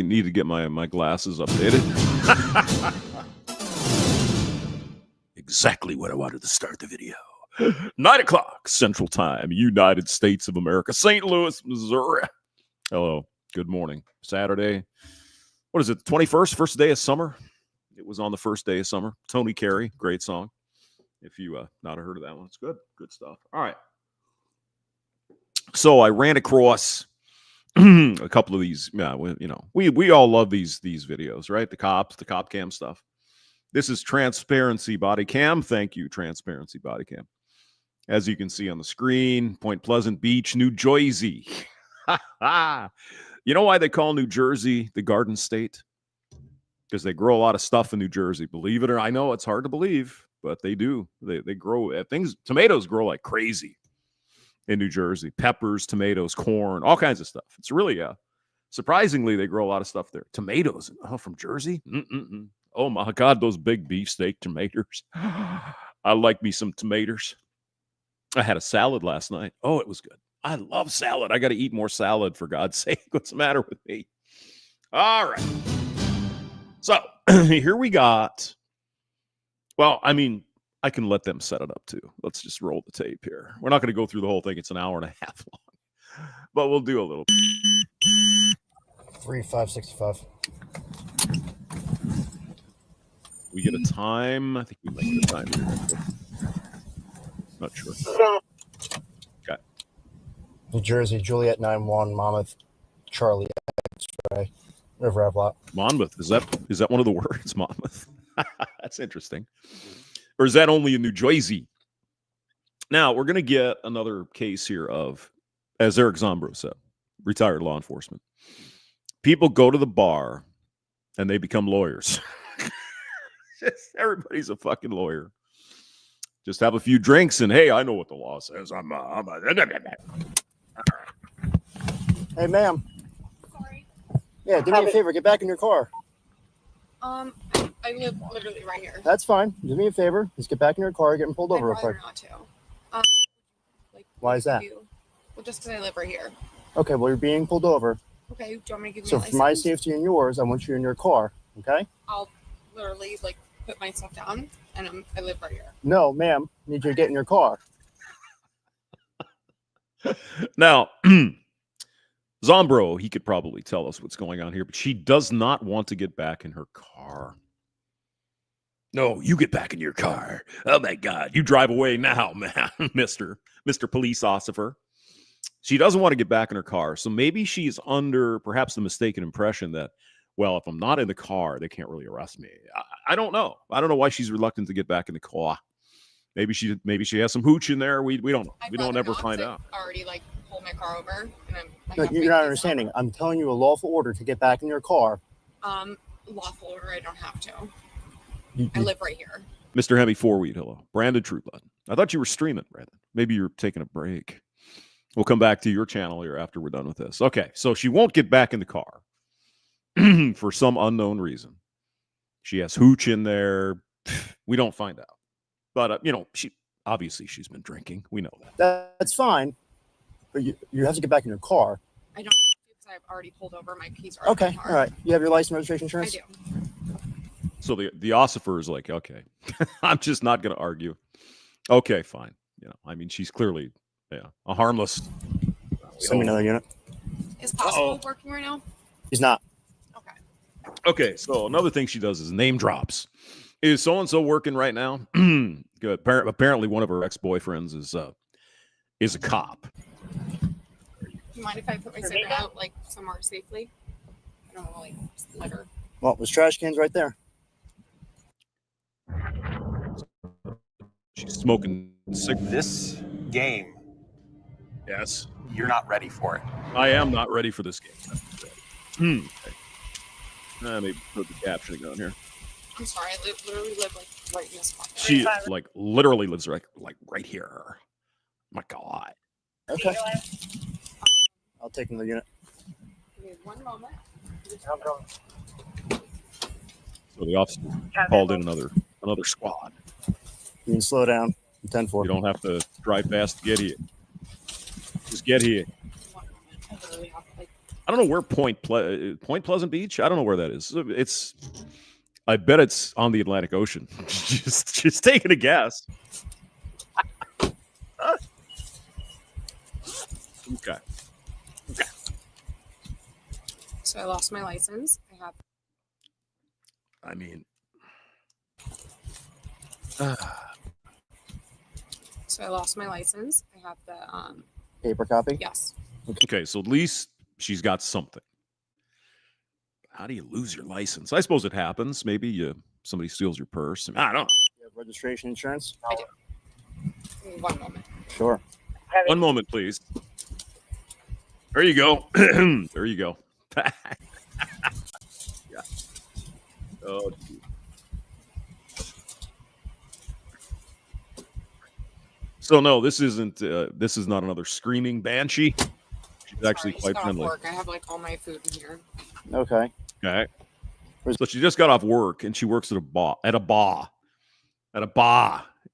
need to get my glasses updated. Exactly what I wanted to start the video. 9 o'clock Central Time, United States of America, St. Louis, Missouri. Hello. Good morning. Saturday. What is it? 21st, first day of summer. It was on the first day of summer. Tony Carey, great song. If you not heard of that one, it's good. Good stuff. All right. So I ran across a couple of these. Yeah, we all love these videos, right? The cop cam stuff. This is Transparency Bodycam. Thank you, Transparency Bodycam. As you can see on the screen, Point Pleasant Beach, New Jersey. You know why they call New Jersey the Garden State? Because they grow a lot of stuff in New Jersey. Believe it or I know it's hard to believe, but they do. They grow things. Tomatoes grow like crazy in New Jersey. Peppers, tomatoes, corn, all kinds of stuff. It's really surprisingly they grow a lot of stuff there. Tomatoes from Jersey. Oh my God, those big beefsteak tomatoes. I like me some tomatoes. I had a salad last night. Oh, it was good. I love salad. I got to eat more salad, for God's sake. What's the matter with me? All right. So here we got. Well, I mean, I can let them set it up too. Let's just roll the tape here. We're not going to go through the whole thing. It's an hour and a half long, but we'll do a little. 3-5-65. We get a time. I think we might get a time here. Not sure. Okay. New Jersey, Juliet 9-1, Monmouth, Charlie X-ray, River Evlot. Monmouth, is that one of the words, Monmouth? That's interesting. Or is that only in New Jersey? Now, we're going to get another case here of, as Eric Zombro said, retired law enforcement. People go to the bar and they become lawyers. Everybody's a fucking lawyer. Just have a few drinks and, hey, I know what the law says. Hey, ma'am. Sorry. Yeah, do me a favor. Get back in your car. I live literally right here. That's fine. Do me a favor. Just get back in your car. Get pulled over real quick. Not to. Why is that? Well, just because I live right here. Okay, well, you're being pulled over. Okay, do you want me to give you So my for my license? safety and yours, I want you in your car, okay? I'll literally, put my stuff down, and I live right here. No, ma'am. I need you to get in your car. Now, Zombro, he could probably tell us what's going on here, but she does not want to get back in her car. No, you get back in your car. Oh, my God. You drive away now, man, Mr. Police Officer. She doesn't want to get back in her car. So maybe she's under perhaps the mistaken impression that, well, if I'm not in the car, they can't really arrest me. I don't know. I don't know why she's reluctant to get back in the car. Maybe she has some hooch in there. We don't know. We don't ever find out. I already pulled my car over, and No, you're not understanding. I'm telling you a lawful order to get back in your car. Lawful order. I don't have to. I live right here. Mr. Hemi Fourweed, hello. Brandon Trueblood. I thought you were streaming, Brandon. Maybe you're taking a break. We'll come back to your channel here after we're done with this. Okay, so she won't get back in the car for some unknown reason. She has hooch in there. We don't find out. But, she's been drinking. We know that. That's fine. But you have to get back in your car. I don't because I've already pulled over. My keys are Okay, in my car. all right. You have your license, registration, insurance? I do. So the ossifer is like, okay, I'm just not going to argue. Okay, fine. She's clearly a harmless. Send me another unit. Is possible working right now? He's not. Okay. Okay, so another thing she does is name drops. Is so-and-so working right now? Good. Apparently one of her ex-boyfriends is a cop. Do you mind if I put my stuff out somewhere safely? I don't want to litter. Well, there's trash cans right there. She's smoking cigarettes. This game, Yes. you're not ready for it. I am not ready for this game. Okay. Maybe put the captioning on here. I'm sorry. I literally live right in this spot. She literally lives right here. My God. Okay. I'll take another unit. Give me one moment. So the officer called in another squad. You can slow down. 10-4. You don't have to drive fast to get here. Just get here. One moment. I literally have I don't know where Point Pleasant Beach. I don't know where that is. It's. I bet it's on the Atlantic Ocean. just taking a guess. Okay. So I lost my license. I mean. So I lost my license. I have the Paper copy? yes. Okay, so at least she's got something. How do you lose your license? I suppose it happens. Maybe somebody steals your purse. I don't know. You have registration insurance? I do. Give me 1 moment. Sure. One moment, please. There you go. There you go. Yeah. Oh, geez. So no, this isn't. This is not another screaming banshee. She's actually Sorry, quite just got off friendly. work. I have like all my food in here. Okay. Okay. So she just got off work and she works at a bar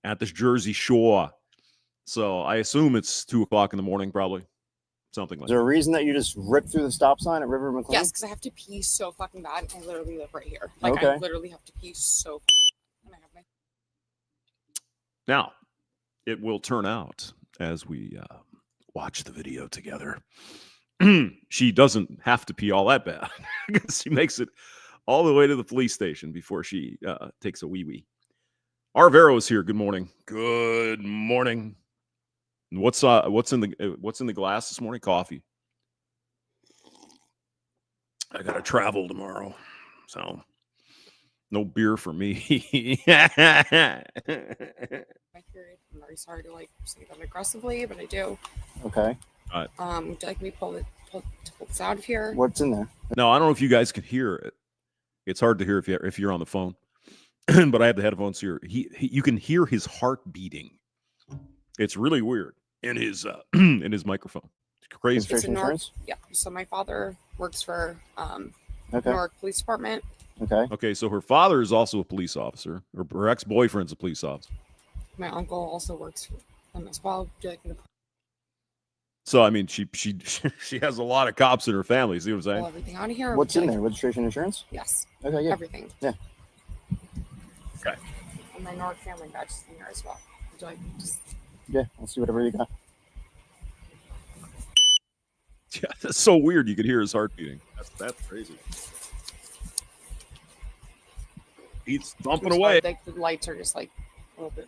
at this Jersey Shore. So I assume it's 2 o'clock in the morning, probably something like Is there a reason that you just ripped through the stop sign at River McLean? Yes, because I have to pee so fucking bad. I literally live right here. Like I Okay. literally have to pee so. And I have my. Now, it will turn out as we watch the video together. She doesn't have to pee all that bad because she makes it all the way to the police station before she takes a wee-wee. Arvero is here. Good morning. Good morning. What's in the glass this morning? Coffee. I gotta travel tomorrow, so no beer for me. My period. I'm very sorry to like say that aggressively, but I do. Okay. Would you like me to pull this out of here? What's in there? No, I don't know if you guys can hear it. It's hard to hear if you're on the phone, but I have the headphones here. You can hear his heart beating. It's really weird in his in his microphone. It's crazy. It's a Registration Newark, insurance? yeah. So my father works for Okay. Newark Police Department. Okay. Okay, so her father is also a police officer. Her ex-boyfriend's a police officer. My uncle also works for them as well. Would you like me to So I mean, she has a lot of cops in her family. See what I'm pull saying? everything out of here? or What's would you in like- there? Registration insurance? Yes, Okay, yeah. everything. Yeah. Okay. And my Newark family badge is in here as well. Would you like just Yeah, I'll see whatever you got. Yeah, that's so weird. You could hear his heart beating. That's crazy. He's thumping just away. like the lights are just like a little bit.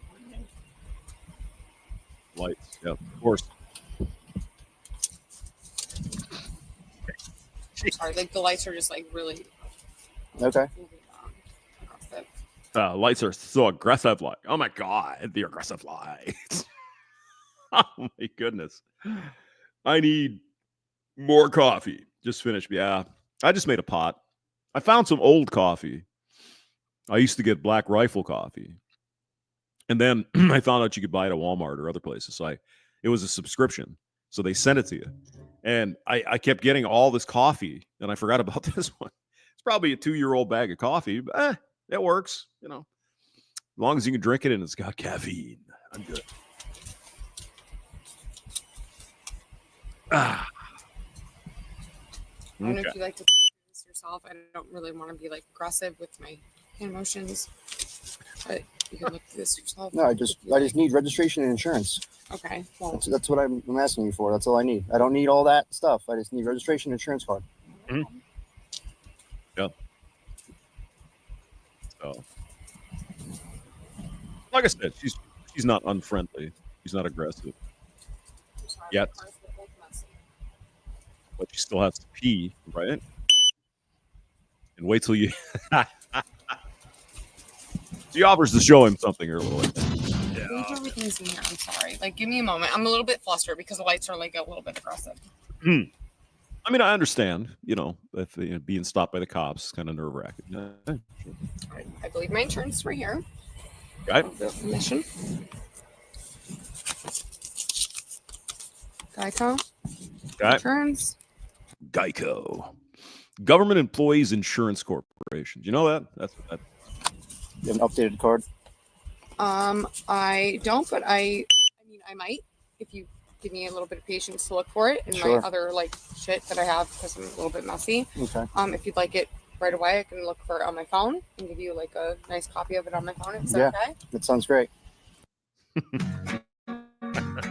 Lights, yeah, of course. Sorry, like the lights are just like really. Okay. aggressive. Lights are so aggressive. Like, oh my god, the aggressive lights. Oh my goodness. I need more coffee. Just finished. Yeah, I just made a pot. I found some old coffee. I used to get Black Rifle coffee, and then I found out you could buy it at Walmart or other places. So it was a subscription, so they sent it to you, and I kept getting all this coffee, and I forgot about this one. It's probably a 2-year-old bag of coffee, but it works, you know, as long as you can drink it and it's got caffeine. I'm good. I don't know Okay. if you like to do this yourself. I don't really want to be like aggressive with my hand motions, but you can look through this yourself. No, I just need registration and insurance. Okay. Well, That's what I'm asking you for. That's all I need. I don't need all that stuff. I just need registration and insurance card. Yeah. So, like I said, she's not unfriendly. She's not aggressive, I'm sorry, Yet. my car's a little messy. but she still has to pee, right? And wait till you. She offers to show him something or a little. I think everything's in here. I'm sorry. Like, give me a moment. I'm a little bit flustered because the lights are like a little bit aggressive. I mean, I understand. You know, if being stopped by the cops is kind of nerve wracking. I believe my insurance is right here. Right. Permission. Geico. Okay. Insurance. Geico, Government Employees Insurance Corporation. Do you know that? That's that. You have an updated card? I don't, but I mean, I might if you give me a little bit of patience to look for it and Sure. my other like shit that I have because I'm a little bit messy. Okay. If you'd like it right away, I can look for it on my phone and give you like a nice copy of it on my phone. Is that okay? That sounds great.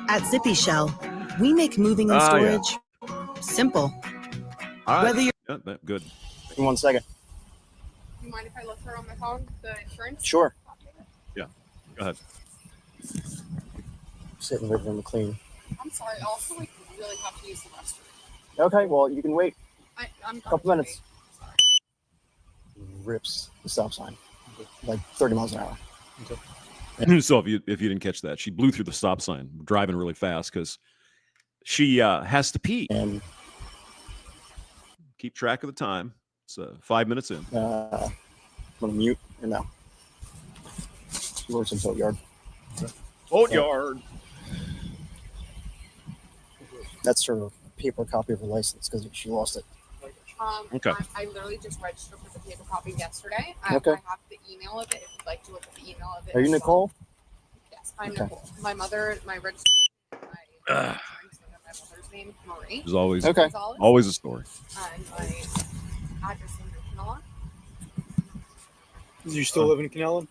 At Zippy Shell, we make moving and storage simple. All right. Whether you're Good. In 1 second. Do you mind if I look for it on my phone? The insurance? Sure. Yeah. Go ahead. Sitting right in the clean. I'm sorry. I also like really have to use the restroom. Okay, well, you can wait I'm a couple minutes. Rips the stop sign. Like 30 miles an hour. So if you didn't catch that, she blew through the stop sign, driving really fast because she has to pee. And keep track of the time. It's 5 minutes in. I'm going to mute or no. She works in Boat Yard. Boat Yard. That's her paper copy of her license because she lost it. Okay. I literally just registered for the paper copy yesterday. Okay. I have the email of it. If you'd like to look at the email of it. Are you Nicole? Yes, I'm Okay. Nicole. My mother, my registered, my mother's name, Marie. There's always Gonzalez, always a story. and my address in Canela. Do you still live in Canela?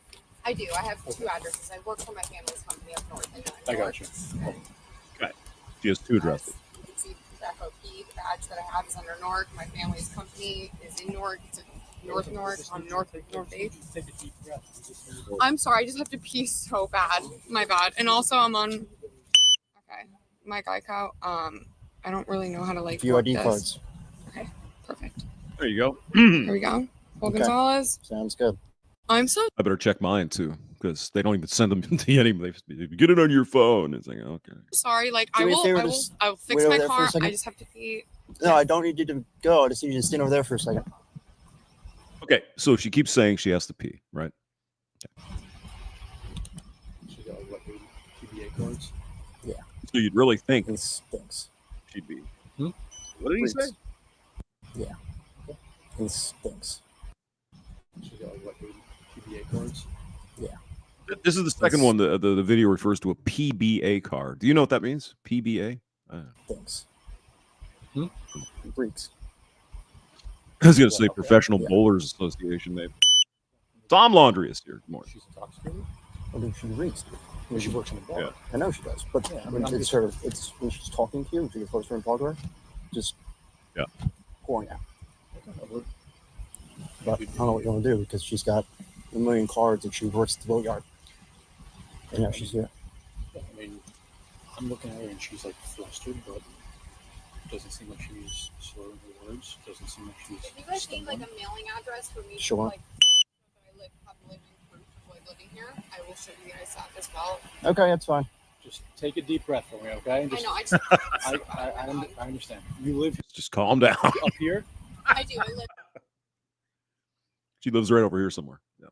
I do. I have two addresses. I work for my family's company up north. I got you. Okay. She has two addresses. You can see the FOP, the badge that I have is under Newark. My family's company is in Newark. It's in North Newark on North 8th. I'm sorry. I just have to pee so bad. My bad. And also I'm on, okay, my Geico. I don't really know how to like work VOD this. cards. Okay, perfect. There you go. Here we go. Paul Okay. Gonzalez. Sounds good. I'm so I better check mine too because they don't even send them to anybody. They get it on your phone. It's like okay. sorry. Like Do I me a will, favor, I will, just I will fix wait over my there for a car. second. I just have to pee. No, I don't need you to go. I just need you to stand over there for a second. Okay. So she keeps saying she has to pee, right? She got what, PBA cards? So you'd really think It stinks. she'd be. Hmm? What did he say? Freaks. Yeah. It stinks. She got what, PBA cards? This is the second one. The video refers to a PBA card. Do you know what that means? PBA? Stinks. Hmm? Freaks. I was going to say Professional Bowlers Association. Maybe. Tom Laundry is here. Good morning. She's intoxicated? I think she reeks. Well, she works in a bar. Yeah. I know she does, but Yeah, when I'm it's sort of it's when she's talking to you, when you get closer and talk to her, just pouring out. But I don't know what you want to do because she's got a million cards and she works at the boatyard. And now she's here. Yeah, I mean, I'm looking at her and she's like flustered, but it doesn't seem like she's slurring her words. Doesn't seem like she's. If you guys need like stumbling. a mailing address for me Sure. to like have living proof of like living here, I will show you guys that as well. Okay, that's fine. Just take a deep breath for me, okay? And I just, know. I just I understand. You live Just calm down. up here? I do. I live. She lives right over here somewhere. Yeah.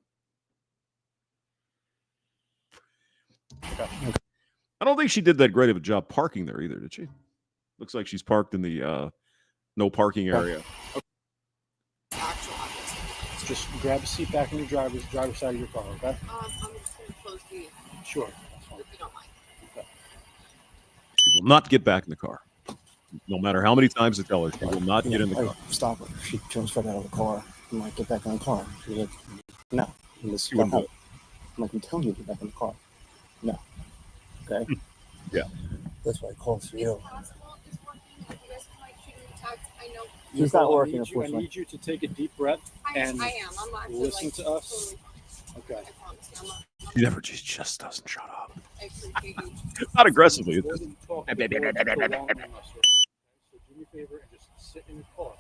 Okay. I don't think she did that great of a job parking there either, did she? Looks like she's parked in the no parking area. Actual address. Just grab a seat back in your driver's side of your car, okay? I'm just gonna close the Sure. That's fine. if you don't mind. Okay. She will not get back in the car. No matter how many times I tell her, she will not get in the car. Stop her. She jumps right out of the car. I'm like, get back in the car. She's like, no. And this She wouldn't do it. I'm like, I'm telling you to get back in the car. No. Okay? Yeah. That's why I called for Is you. possible is working. If you guys can like shoot me a text, I know. He's not Nicole, working, I unfortunately. need you to take a deep breath and I am. I'm actually listen like to us. totally Okay. I promise you. I'm not. She never just doesn't shut up. I appreciate you. Not aggressively. It's More just, than talk the words prolonging us, right? So do me a favor and just sit in the car.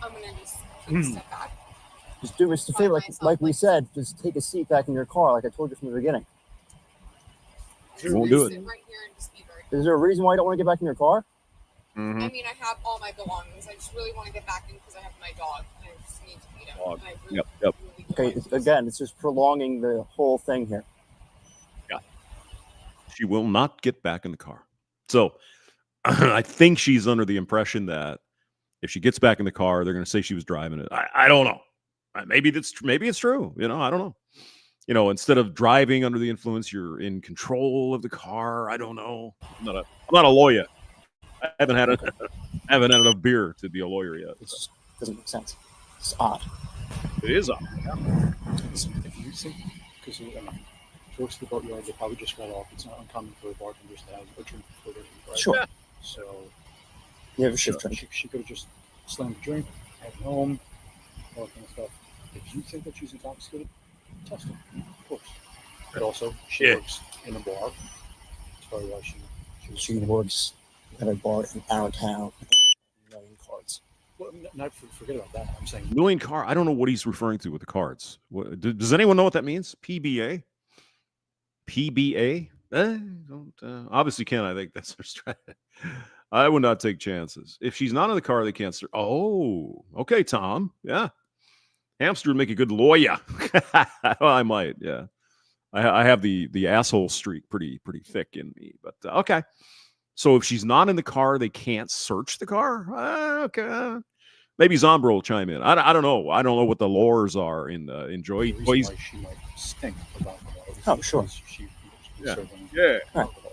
I'm gonna just take a step back. Just do us a favor, like we said, just take a seat back in your car, like I told you from the beginning. You won't do it. Sit right here and just be very. Is there a reason why you don't want to get back in your car? Mhm. I mean, I have all my belongings. I just really want to get back in because I have my dog. And I just need to feed him. Dog. And I really, Yep, yep. really Okay, want to. again, it's just prolonging the whole thing here. She will not get back in the car. So I think she's under the impression that if she gets back in the car, they're going to say she was driving it. I don't know. Maybe it's true. You know, I don't know. you know, instead of driving under the influence, you're in control of the car. I don't know. I'm not a lawyer. I haven't had enough beer to be a lawyer yet. It just doesn't make sense. It's odd. It is odd. If you think, because folks at the boatyard, they probably just got off. It's not uncommon for bartenders to have a drink before they leave, right? Sure. Yeah. So You have a shift drink. she could have just slammed a drink, headed home, all that kind of stuff. If you think that she's intoxicated, test her, of course. But also, she works in a bar. That's probably why She works at a bar in Allentown. Million cards. Well, forget about that. I'm saying Million car. I don't know what he's referring to with the cards. Does anyone know what that means? PBA? PBA? Obviously can. I think that's their strategy. I would not take chances. If she's not in the car, they can't start. Oh, okay, Tom. Yeah. Hamster would make a good lawyer. Well, I might. Yeah. I have the asshole streak pretty thick in me. But okay. So if she's not in the car, they can't search the car? Okay. Maybe Zombro will chime in. I don't know. I don't know what the laws are in Joy. the reason why she might stink of alcohol. Oh, sure. Yeah. Yeah. Right. Alcohol,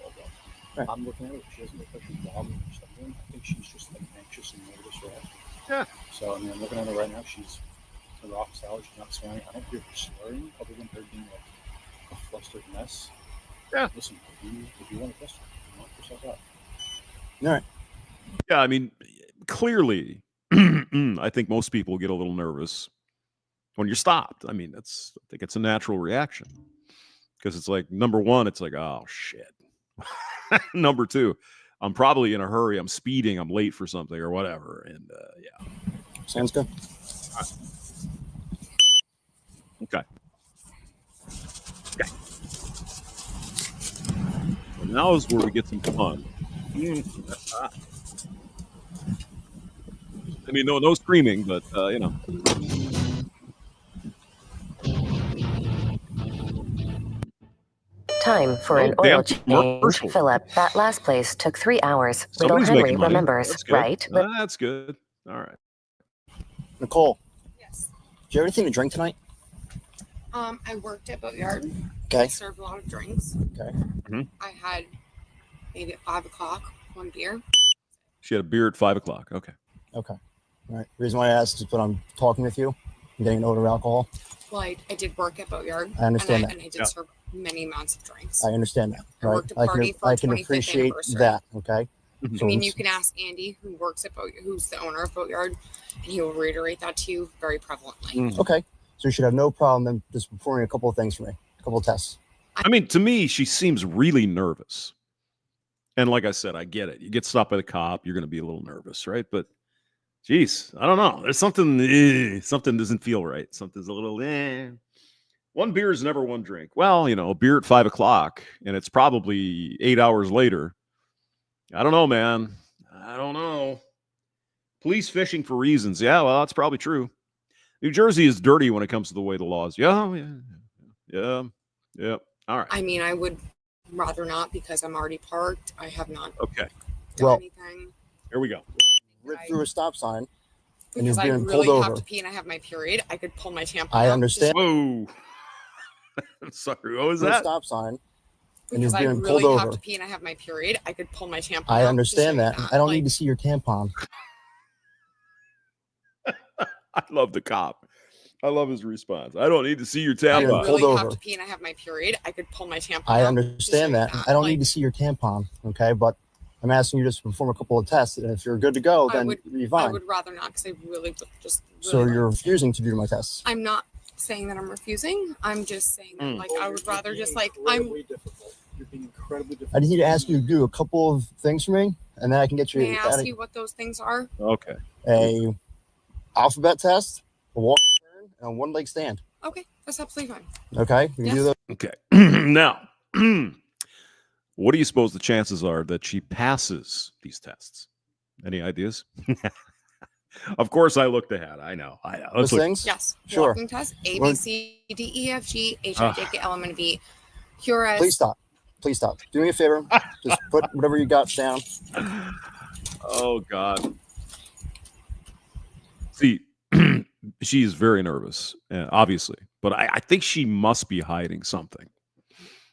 Right. I'm looking at her. She doesn't look like she's vomiting or something. I think she's just like anxious and nervous, right? Yeah. So I mean, I'm looking at her right now. She's a rock solid. She's not swearing. I don't hear her slurring other than her being like a flustered mess. Yeah. Listen, if you want to test her, knock yourself out. All right. Yeah, I mean, clearly, I think most people get a little nervous when you're stopped. I mean, I think it's a natural reaction because it's like, number one, it's like, oh, shit. Number two, I'm probably in a hurry. I'm speeding. I'm late for something or whatever. And yeah. Sounds good. Okay. Well, now is where we get some fun. I mean, no screaming, but you know. Time for an oil change. Philip, that last place took 3 hours. Little Somebody's Henry making money. remembers, That's good. right? That's good. All right. Nicole, Yes. do you have anything to drink tonight? I worked at Boatyard. Okay. I served a lot of drinks. Okay. I had maybe at 5 o'clock one beer. She had a beer at 5 o'clock. Okay. Okay. All right. The reason why I asked is when I'm talking with you, I'm getting an odor of alcohol. Well, I did work at Boatyard. I understand that. And I did serve many amounts of drinks. I understand that. I Right. worked a party for I a can 25th appreciate anniversary. that. Okay. I mean, you can ask Andy, who works at who's the owner of Boatyard, and he will reiterate that to you very prevalently. Okay. So you should have no problem then just performing a couple of things for me, a couple of tests. I mean, to me, she seems really nervous. And like I said, I get it. You get stopped by the cop, you're going to be a little nervous, right? But geez, I don't know. There's something doesn't feel right. Something's a little One beer is never one drink. Well, you know, a beer at 5 o'clock, and it's probably 8 hours later. I don't know, man. I don't know. Police fishing for reasons. Yeah, well, that's probably true. New Jersey is dirty when it comes to the way the laws. Yeah. All right. I mean, I would rather not because I'm already parked. I have not Okay. done Well, anything. Here we go. Rip through a stop sign and you're Because I being really pulled have over. to pee and I have my period. I could pull my tampon I out. understand. Whoa. Sorry, what was Through a that? stop sign and you're Because I being really pulled have over. to pee and I have my period. I could pull my tampon I out. understand Just that. like I don't Like, need to see your tampon. I love the cop. I love his response. I don't need to see your I You're tampon. pulled really have over. to pee and I have my period. I could pull my tampon I out. understand Just that. like I don't Like, need to see your tampon. Okay. But I'm asking you just to perform a couple of tests. And if you're good to go, I then would- you're I fine. would rather not because I really would just. So really you're refusing to do my tests. I'm not saying that I'm refusing. I'm just saying that, like, I would rather just, like, Incredibly difficult. You're being incredibly difficult. I just need to ask you to do a couple of things for me, and then I can get you May I ask you what those things are? Okay. a alphabet test, a walk and turn, and a one leg stand. Okay, that's absolutely fine. Okay, we can do Yes. those. Okay. Now, what do you suppose the chances are that she passes these tests? Any ideas? Of course, I looked ahead. I know. Those Let's look. things. Yes. Sure. Walking test. A, Well- B, C, D, E, F, G, H, I, J, K, L, M, N, V. Curious. Please stop. Please stop. Do me a favor. Just put whatever you got down. Oh God. See, She is very nervous, obviously, but I think she must be hiding something.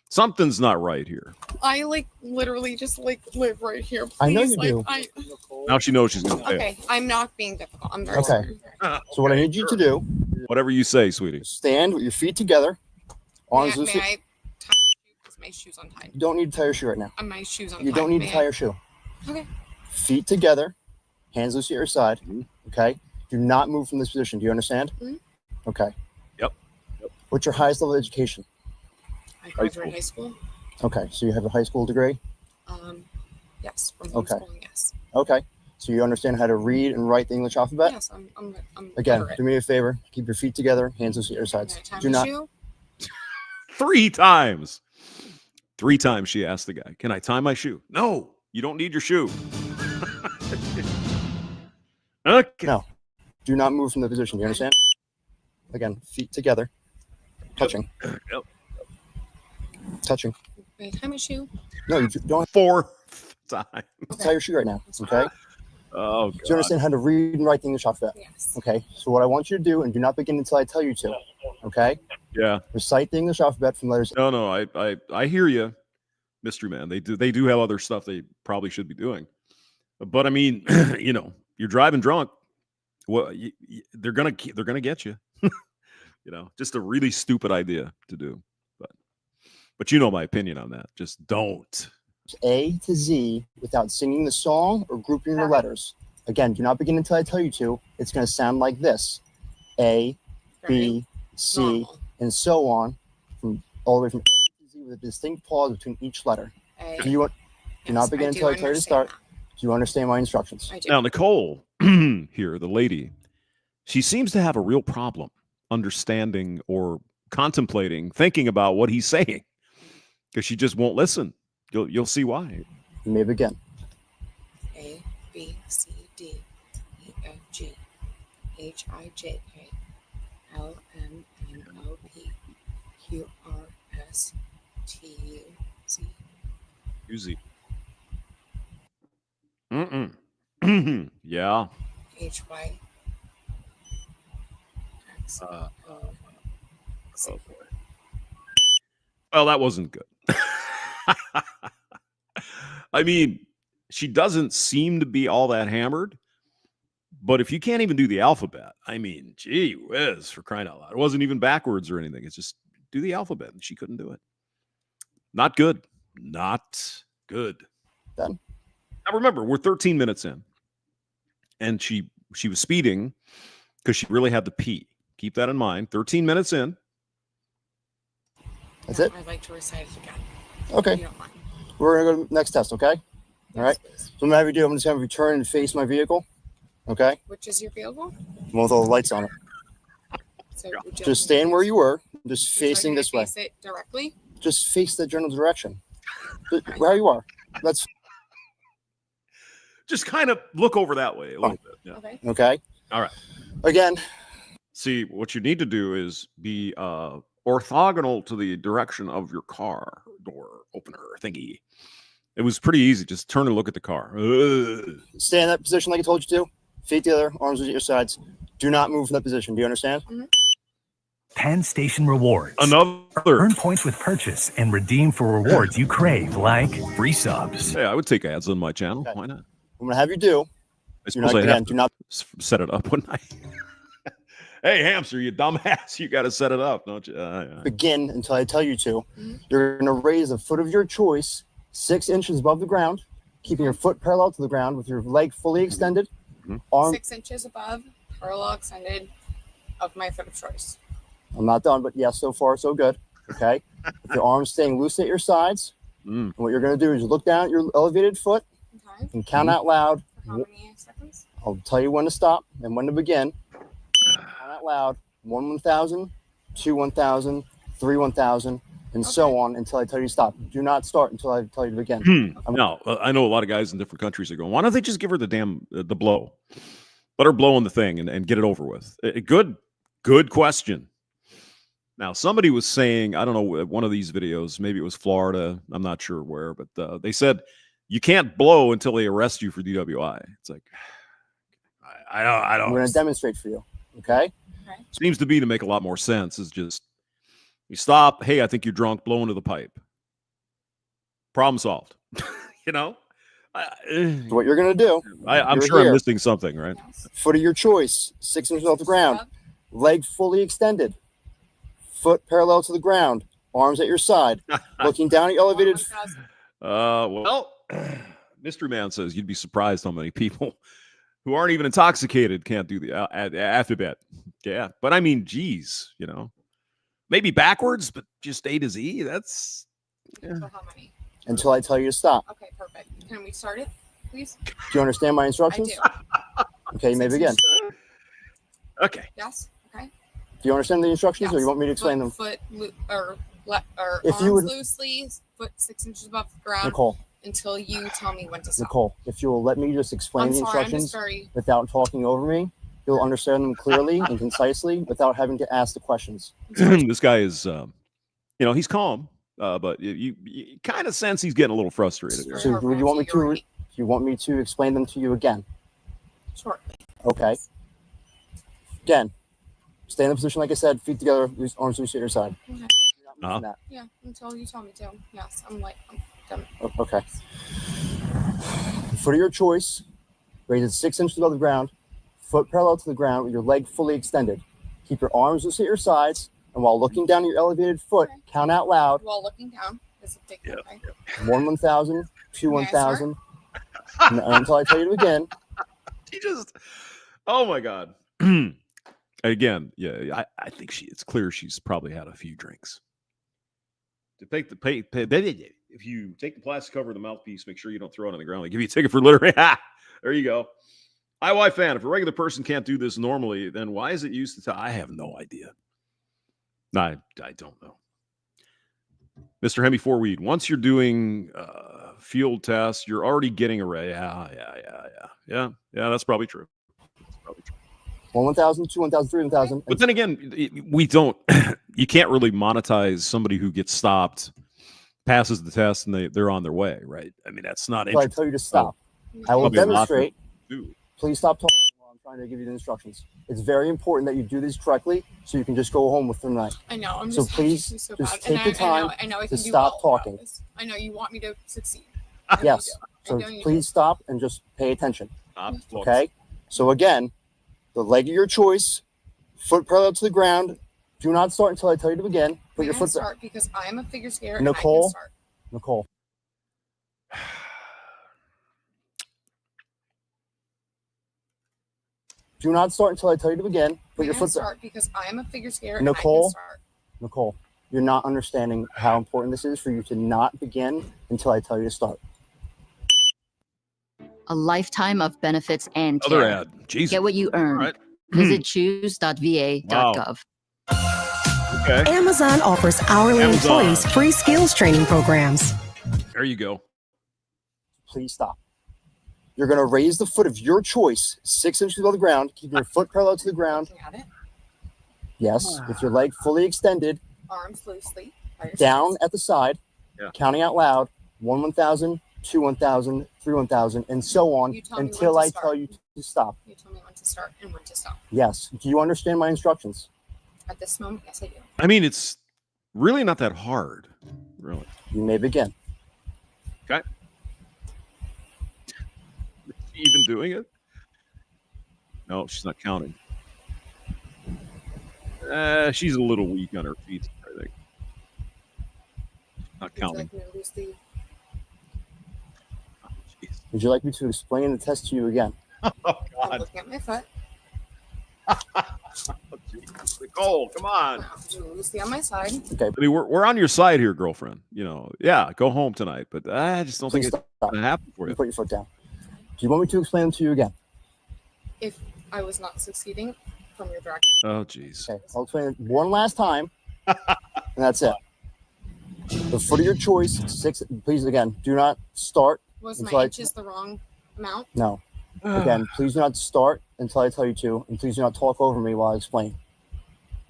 Something's not right here. I like literally just like live right here. Please. I know you like, do. Now she knows she's going to fail. Okay, I'm not being difficult. I'm very Okay. sorry. So what I need you to do, Whatever you say, sweetie. stand with your feet together, arms May loose. I tie because my shoe's untied? You don't need to tie your shoe right now. My shoe's untied. You don't need to May tie I- your shoe. Okay. Feet together, hands loose at your side. Mhm. Okay. Do not move from this position. Do you understand? Mhm. Okay. Yep. What's your highest level of education? I graduated high school. Okay. So you have a high school degree? Yes, from Okay. homeschooling, yes. Okay. So you understand how to read and write the English alphabet? Yes, I'm Again, literate. do me a favor. Keep your feet together, hands loose at your sides. Can I tie Do my not. shoe? 3 times. 3 times she asked the guy, "Can I tie my shoe?" No, you don't need your shoe. Okay. No. Do not move from the position. Do you understand? Again, feet together, touching, Yep. touching. Can I tie my shoe? No, you don't 4th time. have to tie your shoe right now. Okay. Oh, Do you God. understand how to read and write the English alphabet? Yes. Okay. So what I want you to do, and do not begin until I tell you to. Okay. Yeah. Recite the English alphabet from letters. No, I hear you, mystery man. They do have other stuff they probably should be doing, but I mean, you're driving drunk. Well, they're gonna get you. Just a really stupid idea to do. But you know my opinion on that. Just don't. A to Z without singing the song or grouping the letters. Again, do not begin until I tell you to. It's going to sound like this: A, B, C, Normal. and so on, from all the way from A to Z with a distinct pause between each letter. A. Do you want? Do not begin until I tell you to start. Do you understand my instructions? I do. Now, Nicole here, the lady, she seems to have a real problem understanding or contemplating, thinking about what he's saying, because she just won't listen. You'll see why. You may begin. A, B, C, D, E, F, G, H, I, J, K, L, M, N, O, P, Q, R, S, T, U, Z. Uzi. Yeah. H, Y, X, Uh, O, Z. Oh boy. Well, that wasn't good. I mean, she doesn't seem to be all that hammered, but if you can't even do the alphabet, I mean, gee whiz, for crying out loud. It wasn't even backwards or anything. It's just do the alphabet, and she couldn't do it. Not good. Not good. Done. Now remember, we're 13 minutes in, and she was speeding because she really had to pee. Keep that in mind. 13 minutes in. That's it. I'd like to recite it again. Okay. If you don't mind. We're gonna go to the next test. Okay. All right. Yes, please. So I'm gonna have you do. I'm just gonna have you turn and face my vehicle. Okay. Which is your vehicle? With all the lights on it. So would you Just stand where you were. Just so you're facing gonna this way. Face it directly. Just face the general direction. Where you are. That's Just kind of look over that way a little bit. Yeah. Okay. okay. All right. Again, See, what you need to do is be orthogonal to the direction of your car door opener thingy. It was pretty easy. Just turn and look at the car. Ugh. stay in that position like I told you to. Feet together, arms at your sides. Do not move from that position. Do you understand? Penn Station Rewards. Another. Earn points with purchase and redeem for rewards you crave, like free subs. Hey, I would take ads on my channel. Okay. Why not? I'm gonna have you do. I Do not, suppose I'd again, have do to not set it up, wouldn't I? Hey, hamster, you dumbass. You got to set it up, don't you? begin until I tell you to. Mhm. You're gonna raise a foot of your choice 6 inches above the ground, keeping your foot parallel to the ground with your leg fully extended. Arm. 6 inches above, parallel extended of my foot of choice. I'm not done, but yes, so far so good. Okay. With your arms staying loose at your sides. Mm. And what you're gonna do is you look down at your elevated foot Okay. and count out loud. For how many seconds? I'll tell you when to stop and when to begin. Count out loud. 1 1,000, 2 1,000, 3 1,000, and so on until I tell you to stop. Do not start until I tell you to begin. No, I know a lot of guys in different countries are going, why don't they just give her the damn the blow? Let her blow on the thing and get it over with. Good question. Now, somebody was saying, I don't know, one of these videos, maybe it was Florida, I'm not sure where, but they said you can't blow until they arrest you for DWI. It's like, I don't. I'm going to demonstrate for you. Okay. Okay. seems to be to make a lot more sense. Is just you stop. Hey, I think you're drunk. Blow into the pipe. Problem solved. You know. So what you're gonna do? I'm You're sure I'm here. missing something, right? Yes. Foot of your choice, 6 inches off the ground. Yep. Leg fully extended. Foot parallel to the ground. Arms at your side. Looking down at your elevated. 1,000. Well, Mystery Man says you'd be surprised how many people who aren't even intoxicated can't do the alphabet. Yeah, but I mean, geez, you know, maybe backwards, but just A to Z. That's So how many? Until I tell you to stop. Okay, perfect. Can we start it, please? Do you understand my I instructions? do. Okay, you may begin. okay. Yes. Okay. Do you understand the instructions, or you want me to explain them? Foot or If arms you would- loosely, foot 6 inches above the ground Nicole, until you tell me when to stop. Nicole, if you will let me just explain I'm the sorry. I'm instructions just very. without talking over me, you'll understand them clearly and concisely without having to ask the questions. This guy is, he's calm, but you kind of sense he's getting a little frustrated here. So would you want me to? Do you want me to explain them to you again? Sure. Okay. Again, stay in the position like I said, feet together, loose arms loose at your side. Okay. You're not moving that. Yeah. Until you tell me to. Yes. I'm done. Okay. Foot of your choice, raise it 6 inches above the ground, foot parallel to the ground with your leg fully extended. Keep your arms loose at your sides, and while looking down at your elevated foot, count out loud. While looking down is a big okay. 1 1,000, 2 May I start? 1,000, until I tell you to begin. He just, oh my God. Again, yeah, I think it's clear she's probably had a few drinks. To take if you take the plastic cover of the mouthpiece, make sure you don't throw it on the ground. They give you a ticket for littering. There you go. IY fan, if a regular person can't do this normally, then why is it used to tell? I have no idea. I don't know. Mr. Hemi Fourweed, once you're doing field tests, you're already getting a ray. Yeah, that's probably true. 1 1,000, 2 1,000, 3 1,000. But then again, we don't. You can't really monetize somebody who gets stopped, passes the test, and they're on their way, right? I mean, that's not Until I interesting. tell you to stop. I will Probably a lot demonstrate. to do. Please stop talking while I'm trying to give you the instructions. It's very important that you do these correctly so you can just go home with the night. I know. I'm So just please, anxious so just bad. take the time I know I to can do stop well talking. about this. I know you want me to succeed. Yes. I So know you please stop and just pay attention. Stop. Okay? So again, the leg of your choice, foot parallel to the ground. Do not start until I tell you to begin. Put your May I foot start because I am a figure skater Nicole? and I can start. Nicole. Do not start until I tell you to begin. Put May your I foot start because I am a figure skater Nicole? and I can start. Nicole, you're not understanding how important this is for you to not begin until I tell you to start. A lifetime of benefits and Other care. ad. Jesus. Get what you earn. All right. Visit choose.va.gov. Okay. Amazon offers hourly Amazon. employees free skills training programs. There you go. Please stop. You're going to raise the foot of your choice 6 inches above the ground, keeping your foot parallel to the ground. Looking at it. Yes, with your leg fully extended, Arms loosely. By your down sides. at the side, Yeah. counting out loud 1 1,000, 2 1,000, 3 1,000, and so on You tell me until when to I start. tell you to stop. You tell me when to start and when to stop. Yes. Do you understand my instructions? At this moment, yes, I do. I mean, it's really not that hard. Really. You may begin. Okay. Is she even doing it? No, she's not counting. She's a little weak on her feet, I think. Not Would you counting. like me to loosely? Oh, jeez. Would you like me to explain the test to you again? Oh, I'm God. looking at my foot. Oh, jeez. Nicole, come on. Wow, loosely on my side. Okay. I mean, we're on your side here, girlfriend. You know, yeah, go home tonight. But I just don't Please think it's stop. going to happen for you. Put your foot down. Do you want me to explain them to you again? If I was not succeeding from your direction. Oh, jeez. Okay. I'll explain it one last time, and that's it. The foot of your choice, 6. Please, again, do not start. Was Until my I- inches the wrong amount? No. Again, please do not start until I tell you to, and please do not talk over me while I explain.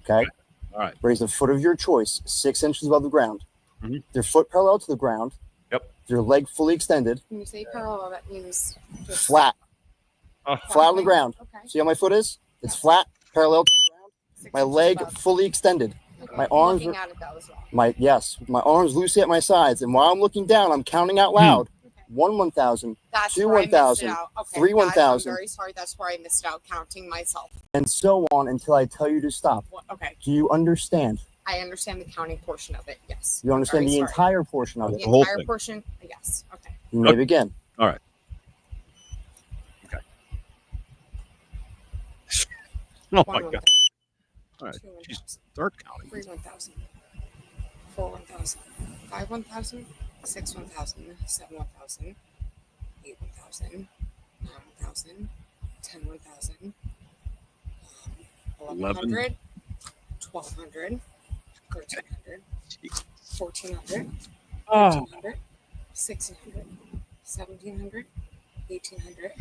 Okay? All right. Raise the foot of your choice 6 inches above the ground. Mhm. Your foot parallel to the ground. Yep. Your leg fully extended. When you say parallel, that means just Flat. Oh, Flat on the ground. Okay. See how my foot is? It's flat, parallel to the ground. my leg fully extended. Okay. My arms Looking are, at it though as well. my arms loosely at my sides, and while I'm looking down, I'm counting out loud. 1,000, That's 2 where I missed it 1,000, out. Okay, 3 I'm 1,000, very sorry. That's where I missed out counting myself. and so on until I tell you to stop. Okay. Do you understand? I understand the counting portion of it. Yes. You understand the entire portion of The it? whole entire thing. portion. Yes. Okay. You may begin. All right. Okay. Oh my God. All right. She's start counting. 3 1,000. 4 1,000. 5 1,000. 6 1,000. 7 1,000. 8 1,000. 9 1,000. 10 1,000. 1,100. 1,200. 1,300. 1,400. 1,500. 1,600. 1,700. 1,800.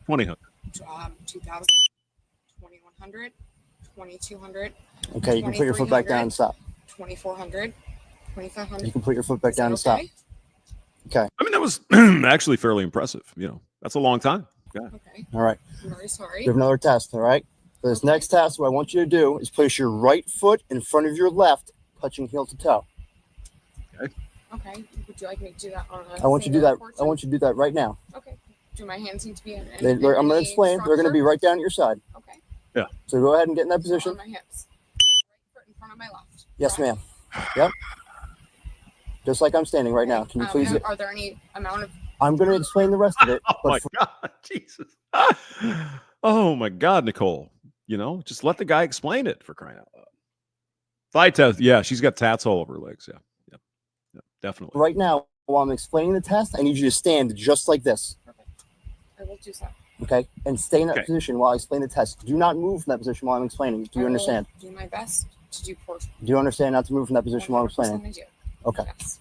1,900. 2,000. 2,000. 2,100. 2,200. Okay, you can put your foot back down and stop. 2,400. 2,500. You can put your foot back down and stop. Okay. I mean, that was actually fairly impressive. You know, that's a long time. Okay. Okay. All right. I'm very sorry. You have another test. All right. For this next test, what I want you to do is place your right foot in front of your left, touching heel to toe. Okay. Would you like me to do that on a I want you to do that. portion? I want you to do that right now. Okay. Do my hands need to be in I'm going to any explain. They're going to be structure? right down at your side. Okay. Yeah. So go ahead and get in that So position. on my hips. Right foot in front of my left. Yes, correct? ma'am. Yep. Just like I'm standing right now. Can you please? Are there any amount of I'm going to explain the rest of it. Oh but my God, Jesus! Oh my God, Nicole. You know, just let the guy explain it, for crying out loud. Thigh test. Yeah, she's got tats all over her legs. Yeah, definitely. right now, while I'm explaining the test, I need you to stand just like this. I will do so. Okay, and stay in that Okay. position while I explain the test. Do not move from that position while I'm explaining. Do you I will understand? Do my best to do portion. Do you understand not to move from that position while I'm explaining? 100% I do. Okay. Yes.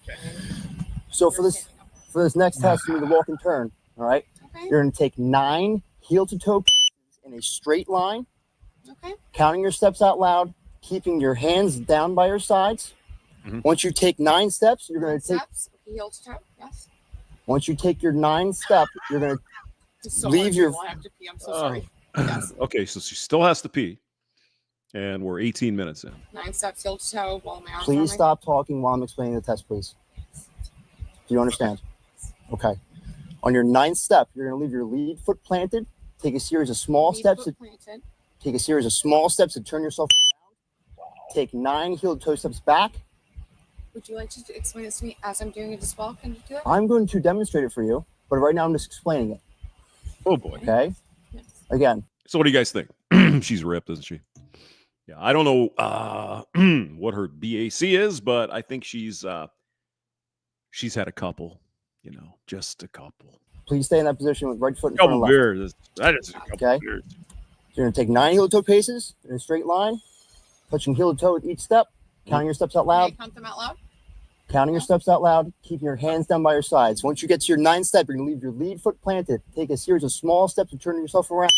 So for this next test, you need to walk and turn. All right. Okay. You're going to take 9 heel to toe in a straight line, Okay. counting your steps out loud, keeping your hands down by your sides. Mhm. Once you take 9 steps, you're going to take. Steps, heel to toe. Yes. Once you take your 9 step, you're going to Just so leave much your. people I have to pee. I'm so Oh. sorry. Yes. Okay, so she still has to pee, and we're 18 minutes in. 9 steps heel to toe while my arms are on Please my- stop talking while I'm explaining the test, please. Do you understand? Okay. On your 9th step, you're going to leave your lead foot planted. Take a series of small Lead steps. foot planted. Take a series of small steps to turn yourself around. Take 9 heel to toe steps back. Would you like to explain this to me as I'm doing it as well? Can you do it? I'm going to demonstrate it for you, but right now I'm just explaining it. Oh boy. Okay. Yes. Again, So what do you guys think? She's ripped, isn't she? Yeah, I don't know what her BAC is, but I think she's had a couple, you know, just a couple. please stay in that position with right foot in front of Couple left. beers. That is a couple Okay. beers. You're going to take 9 heel to toe paces in a straight line, touching heel to toe with each step, counting your steps out Can I loud, count them out loud? counting your steps out loud, keeping your hands down by your sides. Once you get to your 9th step, you're going to leave your lead foot planted. Take a series of small steps to turn yourself around.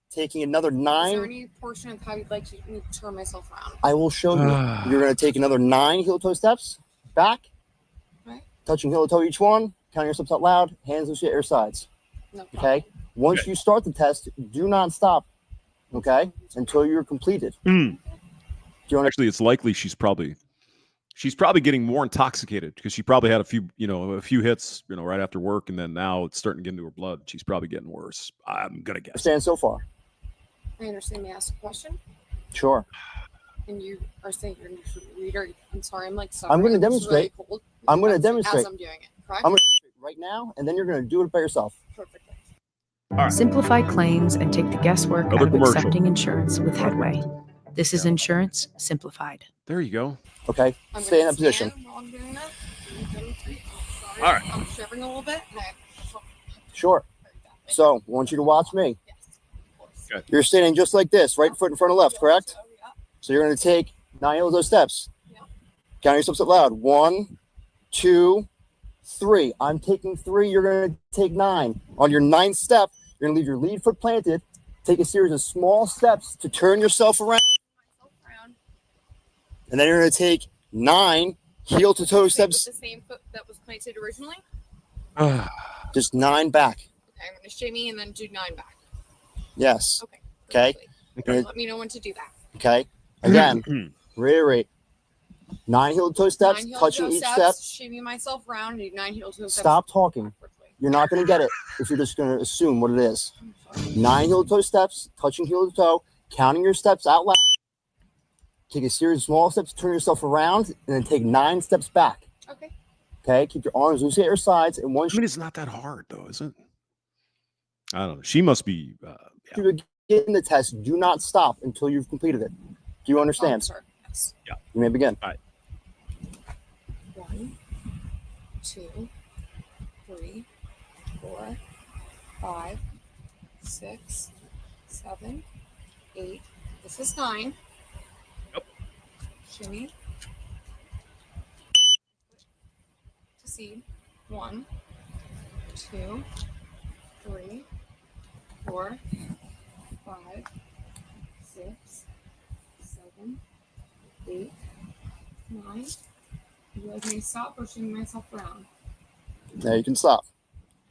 Taking another Is there 9. any portion of how you'd like me to turn myself around? I will show you. You're going to take another 9 heel toe steps back, Right. touching heel to toe each one, counting your steps out loud, hands loosely at your sides. No problem. Okay. Once Okay. you start the test, do not stop. Okay, until you're completed. Mm. Do you understand? Actually, it's likely she's probably getting more intoxicated because she probably had a few hits, you know, right after work, and then now it's starting to get into her blood. She's probably getting worse. I'm gonna guess. So far? I understand. May I ask a question? Sure. And you are saying you're a reader. I'm sorry. I'm like I'm gonna suffering. This is really demonstrate. cold. I'm gonna As demonstrate. I'm doing it. Correct. I'm going to demonstrate right now, and then you're going to do it by yourself. Perfectly. Simplify claims and take the guesswork Another out of commercial. accepting insurance with Headway. This is insurance simplified. There you go. Okay. I'm Stay in gonna that position. stand while I'm doing that. I'm demonstrate. I'm sorry. All right. I'm shivering a little bit. And Sure. So I want you to watch me. yes, of course. Okay. You're standing just like this, right foot in front of left, correct? So, yeah. So you're going to take 9 heel toe steps. Yeah. Count your steps out loud. 1, 2, 3. I'm taking 3. You're going to take 9. On your 9th step, you're going to leave your lead foot planted. Take a series of small steps to turn yourself around. Myself around. And then you're going to take 9 heel to toe With steps, the same foot that was planted originally. just 9 back. Okay, I'm going to shimmy and then do 9 back. Yes. Okay. Okay. perfectly. Okay. Let me know when to do that. Okay. Again, reiterate. 9 heel-to-toe steps, 9 heel touching toe each steps, step. shimmy myself around, do 9 heel toe steps. Stop talking. You're not going to get it if you're just going to assume what it is. 9 heel-to-toe steps, touching heel-to-toe, counting your steps out loud. Take a series of small steps, turn yourself around, and then take 9 steps back. Okay. Okay. Keep your arms loose at your sides, and once I mean, it's not that hard, though, is it? I don't know. She must be. you begin the test, do not stop until you've completed it. Do you understand? Sir. Yes. Yeah. You may begin. All right. 1, 2, 3, 4, 5, 6, 7, 8. This is 9. Yep. Shimmy. Proceed. 1, 2, 3, 4, 5, 6, 7, 8, 9. Would you like me to stop or shimmy myself around? Now you can stop.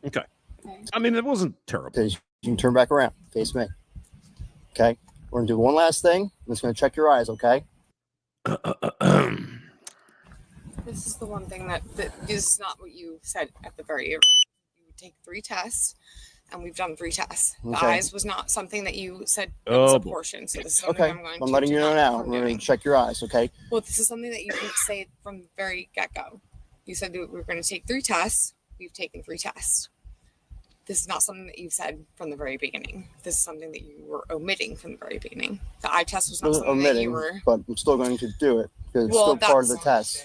Okay. Okay. I mean, it wasn't terrible. Okay, you can turn back around. Face me. Okay. We're going to do one last thing. I'm just going to check your eyes, okay? This is the one thing that this is not what you said at the very end. You would take 3 tests, and we've done 3 tests. The Okay. eyes was not something that you said that was a portion. So this is something Okay. I'm going I'm to letting you know now. from We're going doing. to check your eyes, okay? Well, this is something that you didn't say from the very get-go. You said that we were going to take 3 tests. We've taken 3 tests. This is not something that you said from the very beginning. This is something that you were omitting from the very beginning. The eye test was not Wasn't something that you omitting, were. but I'm still going to do it because it's Well, still part of the test.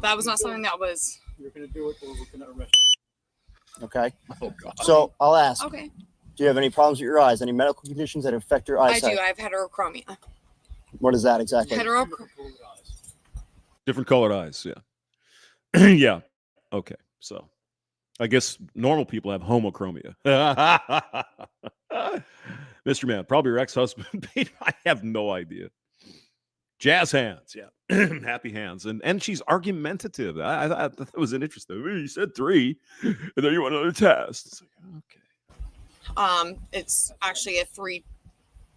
That was not something that was. You're going to do it, or we're going to arrest Okay. Oh, God. So I'll ask. Okay. Do you have any problems with your eyes? Any medical conditions that affect your I eyesight? do. I have heterochromia. What is that exactly? Different colored eyes. Yeah. Yeah. Okay. So I guess normal people have homochromia. Mr. Man, probably your ex-husband. I have no idea. Jazz hands. Yeah. Happy hands. And she's argumentative. I thought that was an interesting. You said 3, and then you want another test. It's like, okay. It's actually a 3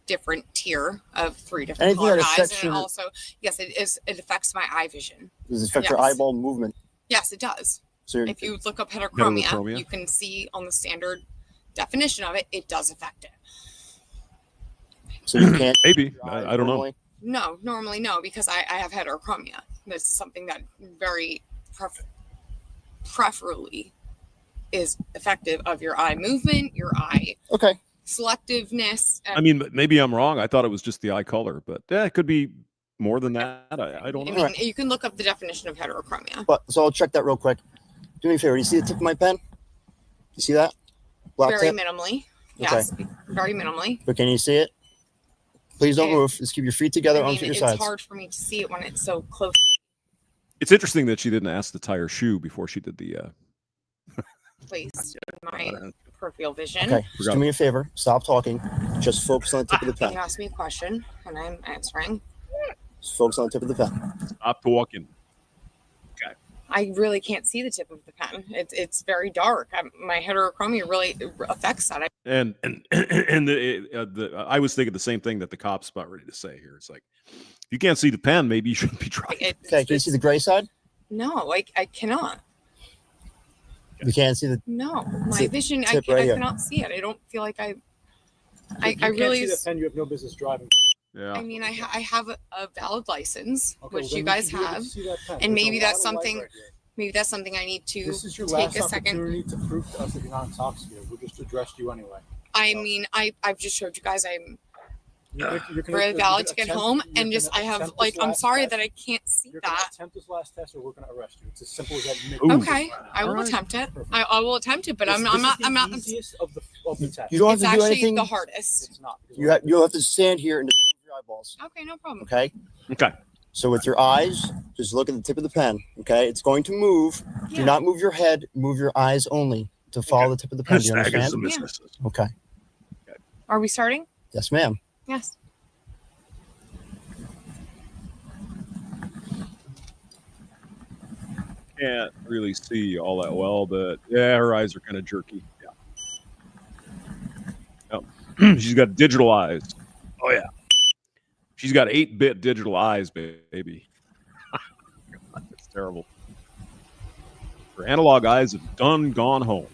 different tier of 3 different Anything colored that eyes, affects and your- also, yes, it is. It affects my eye vision. Does it affect your Yes. eyeball movement? Yes, it does. So you're, If you look up heterochromia, Heterochromia? you can see on the standard definition of it, it does affect it. so you can't. Maybe. your eyes I don't know. normally? No, normally no, because I have heterochromia. This is something that very preferably is effective of your eye movement, your eye Okay. selectiveness. I mean, maybe I'm wrong. I thought it was just the eye color, but it could be more than that. I don't I know. mean, you can look up the definition of heterochromia. But so I'll check that real quick. Do me a favor. You see the tip of my pen? You see that? Black Very tip? minimally. Yes, very minimally. But can you see it? Please don't Okay. move. Just keep your feet together, I mean, arms at your it's sides. hard for me to see it when it's so close. It's interesting that she didn't ask to tie her shoe before she did the. Placed in my peripheral vision. Okay. Just do me a favor. Stop talking. Just focus on the tip of the You pen. asked me a question and I'm answering. Just focus on the tip of the pen. Stop talking. I really can't see the tip of the pen. It's very dark. My heterochromia really affects that. And I was thinking the same thing that the cop's about ready to say here. It's like, if you can't see the pen, maybe you shouldn't be driving. Okay. Can you see the gray side? No, I cannot. You can't see the. No, It's my a vision, I tip right here. cannot see it. I don't feel like I If you really. can't see that pen, you have no business driving. Yeah. I mean, I have a valid license, Okay, which well, you then guys should be able to have, see that pen. and There's a maybe lot that's of light something. right here. Maybe that's something I need to This is your take last a second. opportunity to prove to us that you're not intoxicated. We just addressed you anyway. I mean, I've just showed you guys I'm You're very gonna valid to get attempt- home, you're and just gonna I have attempt like this I'm last sorry test. that I can't see You're gonna that. attempt this last test, or we're gonna arrest you. It's as simple as that. You make Ooh. Okay, I will Alright. attempt it. Perfect. I will attempt it, but This- I'm this not. is I'm not. the easiest of the test. You don't It's have to do actually anything. the hardest. It's not. because You'll have to stand here and just move your eyeballs. Okay, no problem. Okay. Okay. So with your eyes, just look at the tip of the pen. Okay. It's going to move. Yeah. Do not move your head. Move your eyes only to follow the tip of the pen. Do you understand? Okay. Are we starting? Yes, ma'am. Yes. Can't really see all that well, but yeah, her eyes are kind of jerky. Yeah. Yep. She's got digital eyes. Oh yeah. She's got 8-bit digital eyes, baby. God, that's terrible. Her analog eyes have gone home.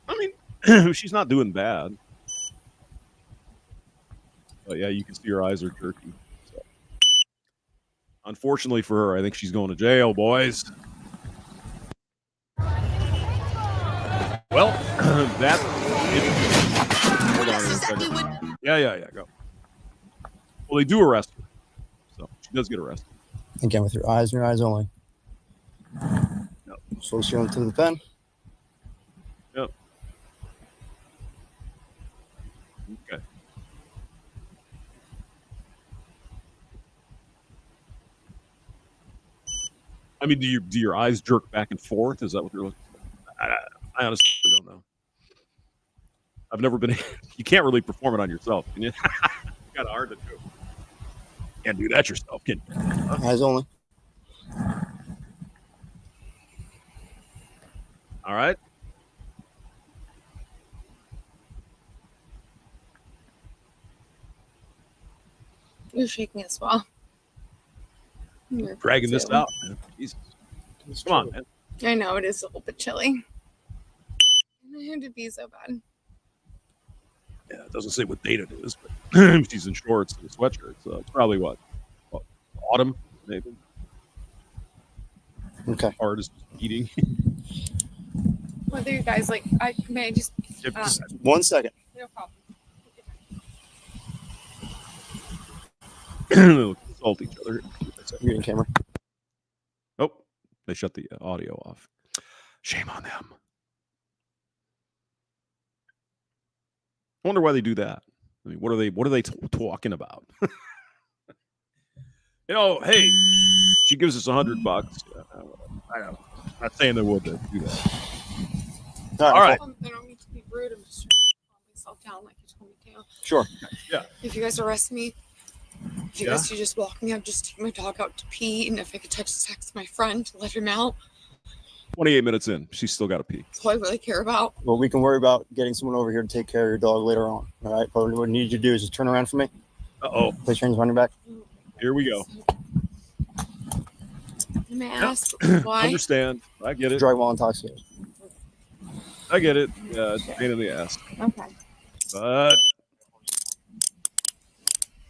I mean, she's not doing bad. But yeah, you can see her eyes are jerky. So. Unfortunately for her, I think she's going to jail, boys. Well, that. Hold on a second. Yeah, go. Well, they do arrest her, so she does get arrested. Again, with your eyes and your eyes only. Yep. So she went to the pen. Yep. Okay. I mean, do your eyes jerk back and forth? Is that what you're looking for? I honestly don't know. I've never been. You can't really perform it on yourself, can you? It's kind of hard to do. Can't do that yourself, can you? Eyes only. All right. You're shaking as well. You're Dragging this out. Man. Jesus. Come on, man. I know it is a little bit chilly. I had to be so bad. Yeah, it doesn't say what date it is, but she's in shorts and a sweatshirt, so it's probably what autumn, maybe. Okay. Heart is eating. Whether you guys like, may I just 1 second. no problem. They'll consult each other. Reading camera. Oh, they shut the audio off. Shame on them. I wonder why they do that. I mean, what are they talking about? You know, hey, she gives us $100. I don't know. I'm not saying they would do that. All right. I don't mean to be rude. I'm just trying to calm myself down like you told me to. Sure. Yeah. If you guys arrest me, if you guys could just walk me up, just take my dog out to pee, and if I could text my friend to let him out. 28 minutes in, she's still got to pee. That's all I really care about. Well, we can worry about getting someone over here to take care of your dog later on. All right. But what I need you to do is just turn around for me. Uh-oh. Place your hands on your back. Here we go. May I ask why? Understand. I get it. Drive while intoxicated. I get it. Yeah, it's a pain in the ass. Okay. But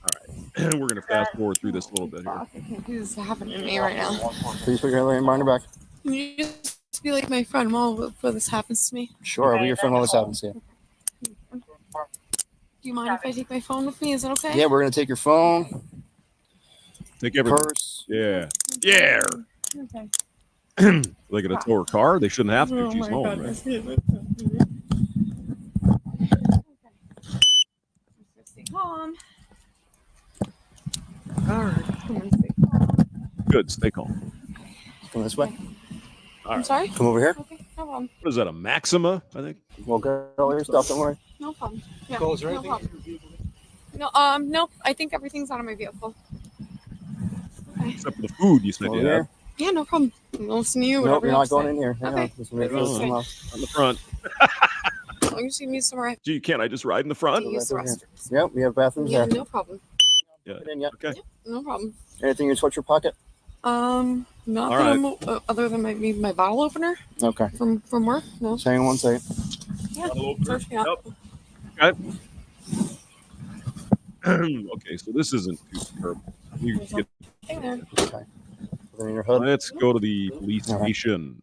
all right, we're gonna fast forward through this a little bit here. I can't do this happening to me right now. Please put your hand behind your back. Can you just be like my friend while this happens to me? Sure, I'll be your friend while this happens to you. Do you mind if I take my phone with me? Is that okay? Yeah, we're gonna take your phone, Take everything. purse. Yeah. Yeah. Okay. They gonna tow her car? They shouldn't have to. Oh She's my home, God, right? that's it. Stay calm. All right. Come on, stay calm. Good. Stay calm. Come this way. All I'm right. sorry? Come over here. Okay, no problem. What is that? A Maxima? I think. We'll get all your stuff. Don't worry. No problem. Yeah, Cole, is there no anything problem. in your vehicle? No, nope. I think everything's out of my vehicle. Okay. Except for the food you said Over you had. here. Yeah, no problem. I'll listen to you. Nope, whatever you're you not have to going say. in here. Hang Okay. on. Just make sure Okay. it's in the house. On the front. As long as you need somewhere Gee, can't I just ride in the front? to use the Right there, restrooms. Yep, we have bathrooms Yeah, there. no problem. Yeah. Get in, yep. Okay. No problem. Anything in your sweatshirt pocket? Not All that right. I'm other than maybe my bottle opener Okay. from work. No. Just hang on 1 second. Yeah. Bottle opener. Search me out. Yep. Okay. Okay, so this isn't too terrible. You There's get- nothing there. Okay. Put it in your hood. Let's go to the police All right. station.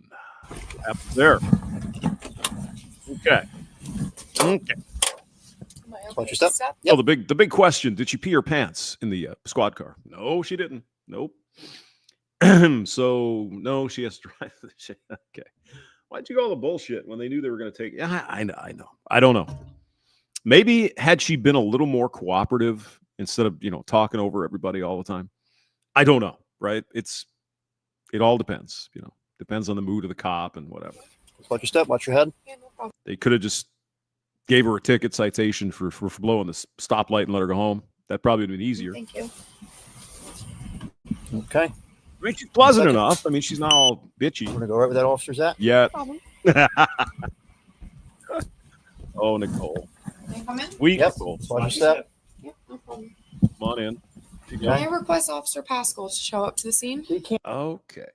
What happens there? Okay. Okay. Am I Watch your step. Step? Oh, the big question: did she pee her pants in the squad car? No, she didn't. Nope. So no, she has to drive. Okay. Why'd you go all the bullshit when they knew they were going to take? Yeah, I know. I don't know. Maybe had she been a little more cooperative instead of talking over everybody all the time. I don't know. Right? It all depends. Depends on the mood of the cop and whatever. Watch your step. Watch your head. Yeah, no problem. They could have just gave her a ticket citation for blowing the stoplight and let her go home. That probably would have been easier. Thank you. Okay. I mean, she's pleasant enough. I mean, she's not all bitchy. I'm gonna go right where that officer's at. Yeah. No problem. Oh, Nicole. Can I come in? Yep. Nicole. Watch your step. Yep, no problem. Come on in. Can I request Officer Pascal to show up to the scene? He can't. Okay.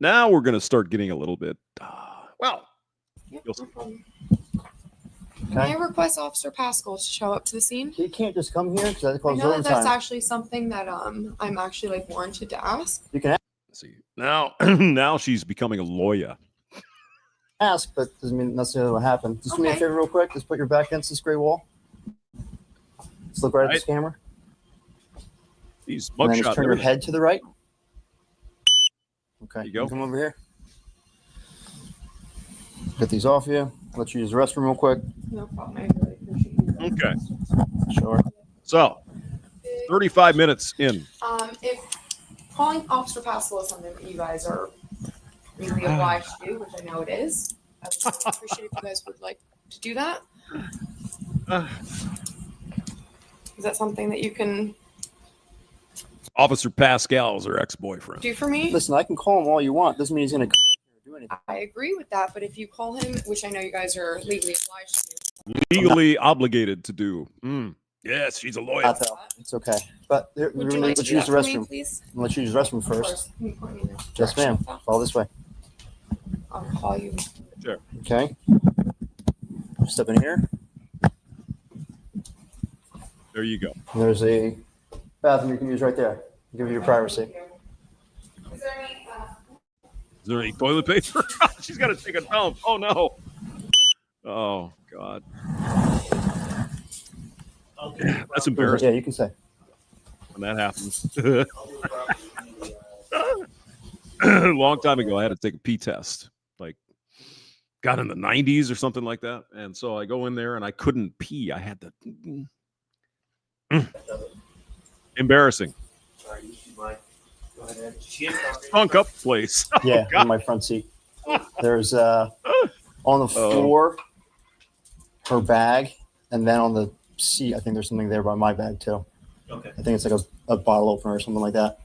Now we're going to start getting a little bit, well, Yep, you'll no see. problem. Can I request Officer Pascal to show up to the scene? He can't just come here because I I close know that that's overtime. actually something that I'm actually like warranted to ask. You can Let's see. Now she's becoming a lawyer. ask, but doesn't mean necessarily what happened. Just do me a Okay. favor real quick. Just put your back against this gray wall. Just look right at this camera. These And then mugshot. just turn your head to the right. Okay. you go. Come over here. Get these off you. Let you use the restroom real quick. No problem. I really appreciate you. Okay. Sure. So, 35 minutes in. If calling Officer Pascal is something that you guys are really obliged to do, which I know it is, I would appreciate if you guys would like to do that. Is that something that you can Officer Pascal is her ex-boyfriend. do for me? Listen, I can call him all you want. Doesn't mean he's gonna come here and do anything. I agree with that, but if you call him, which I know you guys are legally obliged to, Legally obligated to do. Yes, she's a lawyer. Not though. It's okay. But here, would you like to let's do use that the for me, restroom. please? Let's use the restroom Of first. course. Can you point me in the Yes, direction ma'am. of that? Follow this way. I'll call you. Sure. Okay. Step in here. There you go. There's a bathroom you can use right there. Give you your privacy. Is there any? Is there any toilet paper? She's got to take a dump. Oh, no. Oh, God. That's embarrassing Yeah, you can say. when that happens. A long time ago, I had to take a pee test. Like, got in the 90s or something like that. And so I go in there and I couldn't pee. I had to. Embarrassing. Stunk up the place. Oh, Yeah, God. in my front seat. There's on the floor her bag, and then on the seat, I think there's something there by my bag too. Okay. I think it's like a bottle opener or something like that.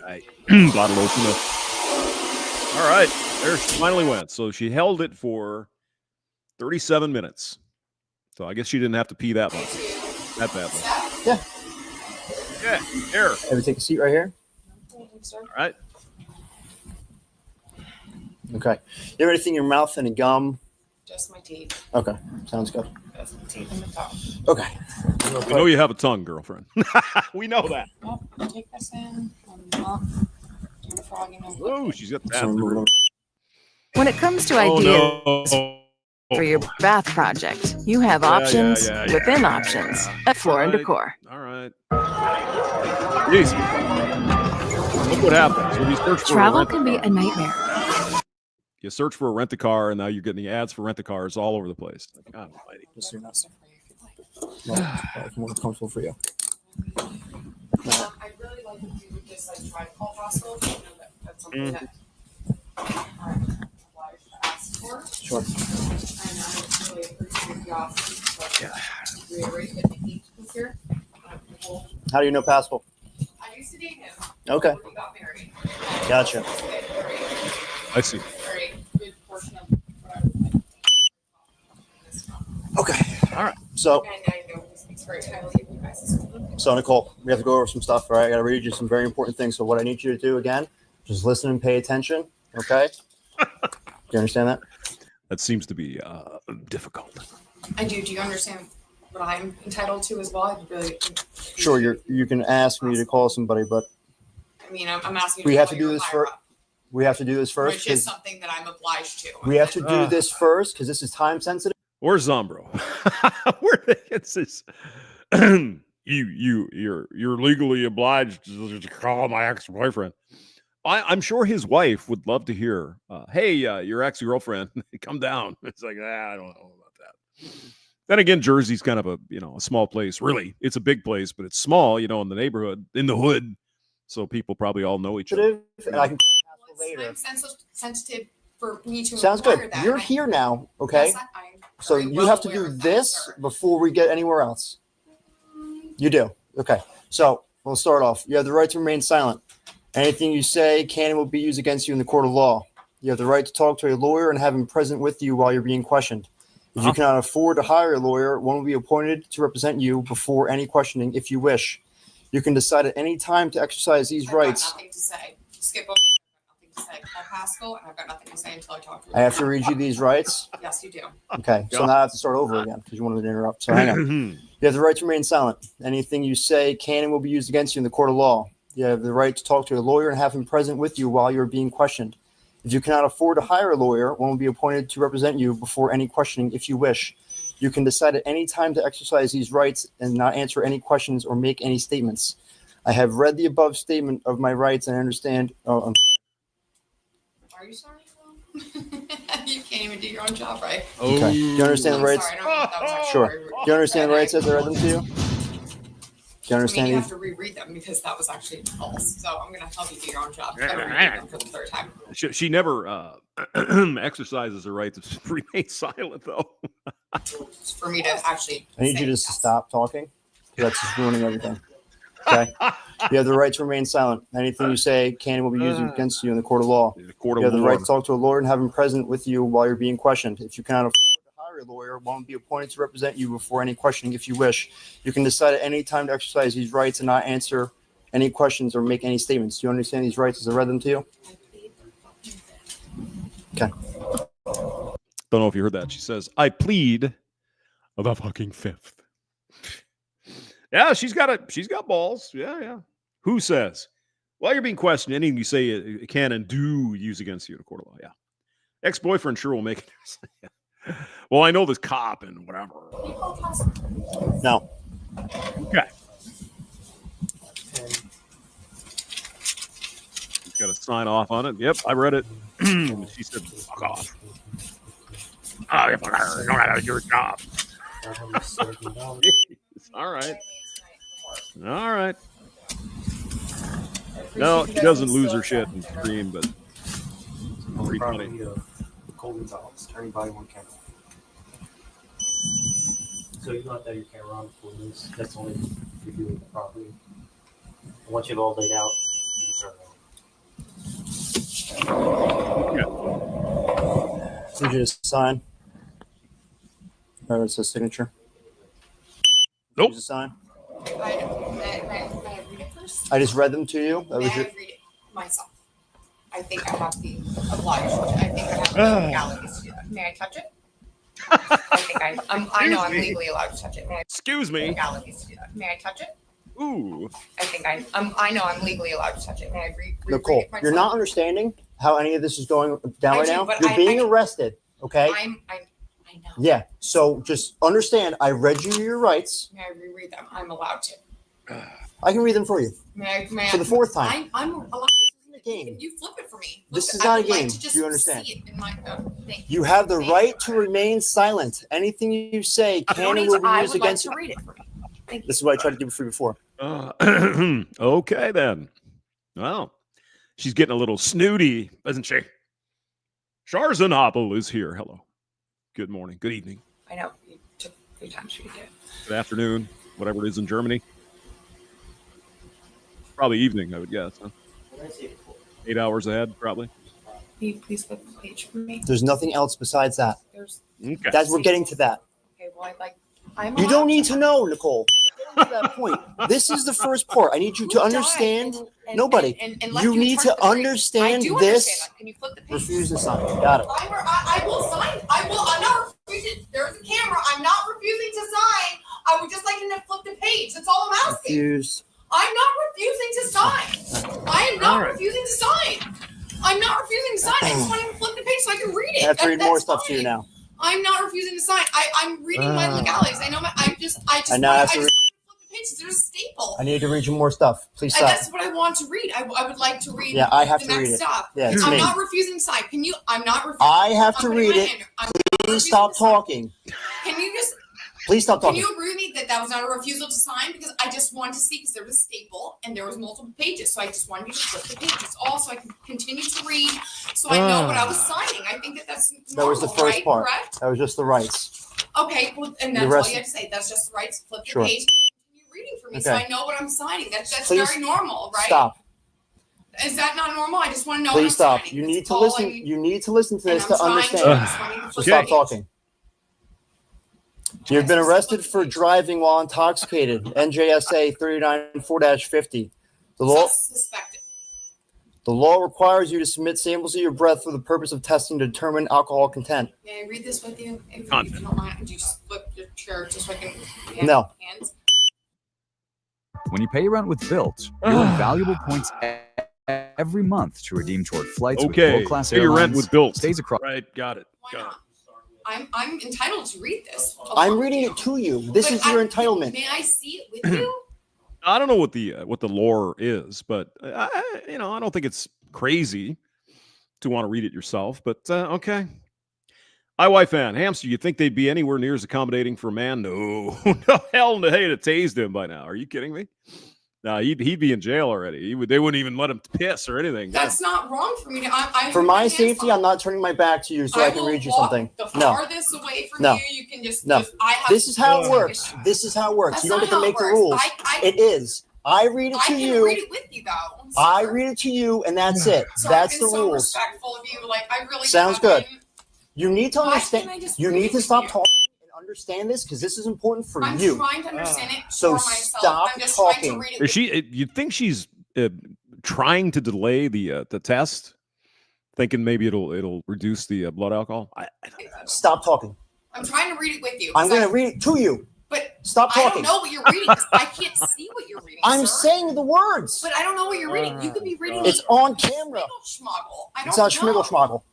Right. Bottle opener. All right. There she finally went. So she held it for 37 minutes. So I guess she didn't have to pee that much. That badly. Yeah. Yeah. Here. Have you take a seat right here? All right. Okay. You have anything in your mouth? Any gum? Just my teeth. Okay. Sounds good. Just my teeth in the top. Okay. We know you have a tongue, girlfriend. We know that. Oh, take this in. Do the frog in Oh, she's got that. So we're moving When it comes to Oh, ideas no. for your bath project, you have options within options at Floor and Right. Decor. All right. Jeez. Look what happens when you search for Travel a can be a nightmare. You search for a rent-a-car, and now you're getting the ads for rent-a-cars all over the place. God almighty. Just so you're not more comfortable for you. I'd really like if you would just like try to call Pascal. I know that that's something that I'm obliged to ask for. Sure. And I really appreciate the offer. But reiterate that the heat was here. How do you know Pascal? I used to date him. Okay. Before we got married. Gotcha. I see. Very good portion of what I was like. Okay. All right. So, And I know he speaks very highly of you guys. so Nicole, we have to go over some stuff, all right? I got to read you some very important things. So what I need you to do again, just listen and pay attention, okay? Do you understand that? That seems to be difficult. I do. Do you understand what I'm entitled to as well? I really. Sure, you can ask me to call somebody, but I mean, I'm asking. we to have call to do your this higher first. up, We have to do this first which is because something that I'm obliged to. we have to do this first because this is time sensitive. Where's Zombro? Where is this? You're legally obliged to call my ex-boyfriend. I'm sure his wife would love to hear, hey, your ex-girlfriend, come down. It's like, I don't know about that. Then again, Jersey's kind of a small place. Really, it's a big place, but it's small, in the neighborhood, in the hood. So people probably all know each other. And I can call Pascal later. I'm sensitive for me to. Sounds inquire good. that, You're and I- here now, okay? Yes, I So you have to do this before we get anywhere else. You do. Okay. So we'll start off. You have the right to remain silent. Anything you say can and will be used against you in the court of law. You have the right to talk to a lawyer and have him present with you while you're being questioned. If you cannot afford to hire a lawyer, one will be appointed to represent you before any questioning if you wish. You can decide at any time to exercise these rights. I've got nothing to say. Skip over. I've got nothing to say. Call Pascal, and I've got nothing to say until I talk to you. I have to read you these rights? Yes, you do. Okay, so now I have to start over again because you wanted to interrupt. So hang on. You have the right to remain silent. Anything you say can and will be used against you in the court of law. You have the right to talk to a lawyer and have him present with you while you're being questioned. If you cannot afford to hire a lawyer, one will be appointed to represent you before any questioning if you wish. You can decide at any time to exercise these rights and not answer any questions or make any statements. I have read the above statement of my rights and I understand. Are you sorry? You can't even do your own job right. Okay. Do you understand the rights? Sorry, I don't know if that was actually Sure. very rude. Do you understand the rights as I read them to you? Do you I mean, understand you these? have to reread them because that was actually false. So I'm going to help you do your own job. I'm going to reread them for the third time. She never exercises her right to remain silent, though. For me to actually. I need you to stop talking. That's just ruining everything. Okay. You have the right to remain silent. Anything you say can and will be used against you in the court of law. You have the right to talk to a lawyer and have him present with you while you're being questioned. If you cannot afford to hire a lawyer, one will be appointed to represent you before any questioning if you wish. You can decide at any time to exercise these rights and not answer any questions or make any statements. Do you understand these rights as I read them to you? Okay. Don't know if you heard that. She says, I plead the fucking fifth. Yeah, she's got balls. Yeah. Who says? While you're being questioned, anything you say it can and do use against you in a court of law. Yeah. Ex-boyfriend sure will make it. Well, I know this cop and whatever. No. Okay. He's got to sign off on it. Yep, I read it. She said, fuck off. Oh, you fucker. Don't have to do your job. All right. All right. No, she doesn't lose her shit and scream, but pretty funny. The Colgan Dogs, turning body one camera. So you don't have to have your camera on for this. That's only if you're doing the property. And once you have all laid out, you can turn it on. Need you to sign. It says signature. Nope. Need you to sign. May I read it first? I just read them to you. That May was I your. read it myself? I think I have the obliged. I think I have the legalities to do that. May I touch it? I think I know I'm legally allowed to touch it. May I Excuse me. legalities to do that? May I touch it? Ooh. I think I know I'm legally allowed to touch it. May I read Nicole, it myself? you're not understanding how any of this is going down I right do, now. but You're being I- arrested. Okay. I know. Yeah. So just understand. I read you your rights. May I reread them? I'm allowed to. I can read them for you. May I For the fourth time. I'm allowed. Game. You flip it for me. This Look, is not I a would like game. to just Do you understand? see it in my, thank You have the right to remain silent. Anything you say can and will be I used would like against to you. read it for me. Thank you. This is what I tried to do for you before. Okay, then. Well, she's getting a little snooty, isn't she? Sharzanopoulos is here. Hello. Good morning. Good evening. I know. You took 3 times for you to get it. Good afternoon. Whatever it is in Germany. Probably evening, I would guess. Huh? 8 hours ahead, probably. Can you please flip the page for me? There's nothing else besides that. There's. Okay. That's we're getting to that. Okay. Well, I'd like. I'm. You allowed don't need to know, Nicole. We're getting to that point. This is the first part. I need you to Who died understand. and Nobody. and left You in need charge to of the grave? understand I do this. understand that. Can you flip the page? Refuse to sign. Got it. I will sign. I will. I'm not refusing. There's a camera. I'm not refusing to sign. I would just like him to flip the page. That's all I'm asking. Refuse. I'm not refusing to sign. I am not refusing to sign. I'm not refusing to sign. I just want him to flip the page so I can read it. I have to read more That's stuff to you fine. now. I'm not refusing to sign. I'm reading my legalities. I know my. I just want I now have to to read. flip the page. There's a staple. I need to read you more stuff. Please stop. That's what I want to read. I would like to read. Yeah, I have the to next read it. stuff. Yeah, it's I'm me. not refusing to sign. Can you? I'm not refusing. I have to I'm putting read my it. hand here. I'm not Please refusing stop to sign. talking. Can you just? Please stop Can talking. you agree with me that that was not a refusal to sign because I just wanted to see because there was a staple and there was multiple pages. So I just wanted you to flip the pages all so I can continue to read so I know what I was signing. I think that that's normal, That was the first right? part. Correct? That was just the rights. Okay, well, and that's all you had to say. That's just the rights. Flip the Sure. page. Continue reading for me so I know what I'm signing. That's Please very normal, right? Stop. Is that not normal? I just want to know. Please what I'm stop. signing. You That's need to all listen. I need. You need to listen to this And I'm to trying understand. to. I just want you to So flip stop the talking. You've been arrested for driving while intoxicated. NJSA 394-50. The law. Suspected. The law requires you to submit samples of your breath for the purpose of testing to determine alcohol content. May I read this with you? If you don't mind, could you just flip your chair just so I can No. hands? When you pay your rent with Bilt, you'll earn valuable points every month to redeem toward flights with world-class pay your rent airlines, with Bilt. stays across. Right, got it. I'm entitled to read this. I'm reading it to you. This is your entitlement. May I see it with you? I don't know what the lore is, but I don't think it's crazy to want to read it yourself. But okay. IY fan, Hamster, you think they'd be anywhere near as accommodating for a man? No, no, hell no. They'd have tased him by now. Are you kidding me? No, he'd be in jail already. They wouldn't even let him piss or anything. That's not wrong for me to. For my safety, I'm not turning my back to you so I can read you something. The No. farthest away from No. you, you can just. No. Just, I have This is how it works. This is how it works. That's You don't not get to how it make the works. rules. It is. I read it I to can you. read it with you though. I read it to you, and that's it. Sir, That's I've the been so rules. respectful of you. Like I really Sounds have good. been. You need to Why understand. can't I just You read need it to with stop you? talking and understand this because this is important for I'm you. trying to understand it So for myself. stop I'm just talking. trying to read it. Is she? You think she's trying to delay the test, thinking maybe it'll reduce the blood alcohol? Stop talking. I'm trying to read it with you. I'm going to read it to you. But Stop I talking. don't know what you're reading. 'Cause I can't see what you're reading. I'm sir. saying the words. But I don't know what you're reading. You could be reading. It's on camera. Schmoggle. I don't It's not know. schmiggle schmoggle.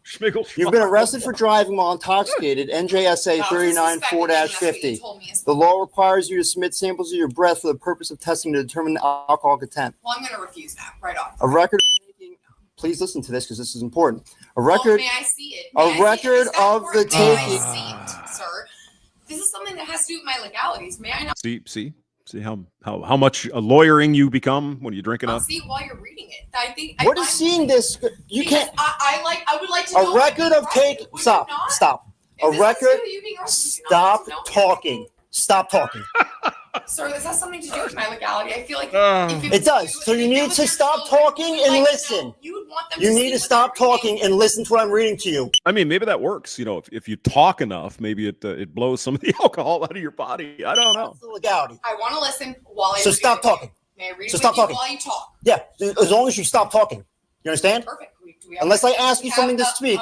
You've been arrested for driving while intoxicated. NJSA 394-50. The law requires you to submit samples of your breath for the purpose of testing to determine alcohol content. Well, I'm going to refuse that right off. A record. Please listen to this because this is important. A record. May I see it? A record of the May I taking. see it, sir? This is something that has to do with my legalities. May I not See how much lawyering you become when you drink enough. see it while you're reading it? I think. What is seeing this? You because can't. I would like to know. A record of take. Stop. Stop. A record. Stop talking. Stop talking. Sir, this has something to do with my legality. I feel like It does. So you need to stop talking and listen. You need to stop talking and listen to what I'm reading to you. I mean, maybe that works. You know, if you talk enough, maybe it blows some of the alcohol out of your body. I don't know. That's the legality. I want to listen while I. So stop talking. May I read So it stop with you talking. while you talk? Yeah, as long as you stop talking. You understand? Perfect. Do we have Unless I ask you something to speak,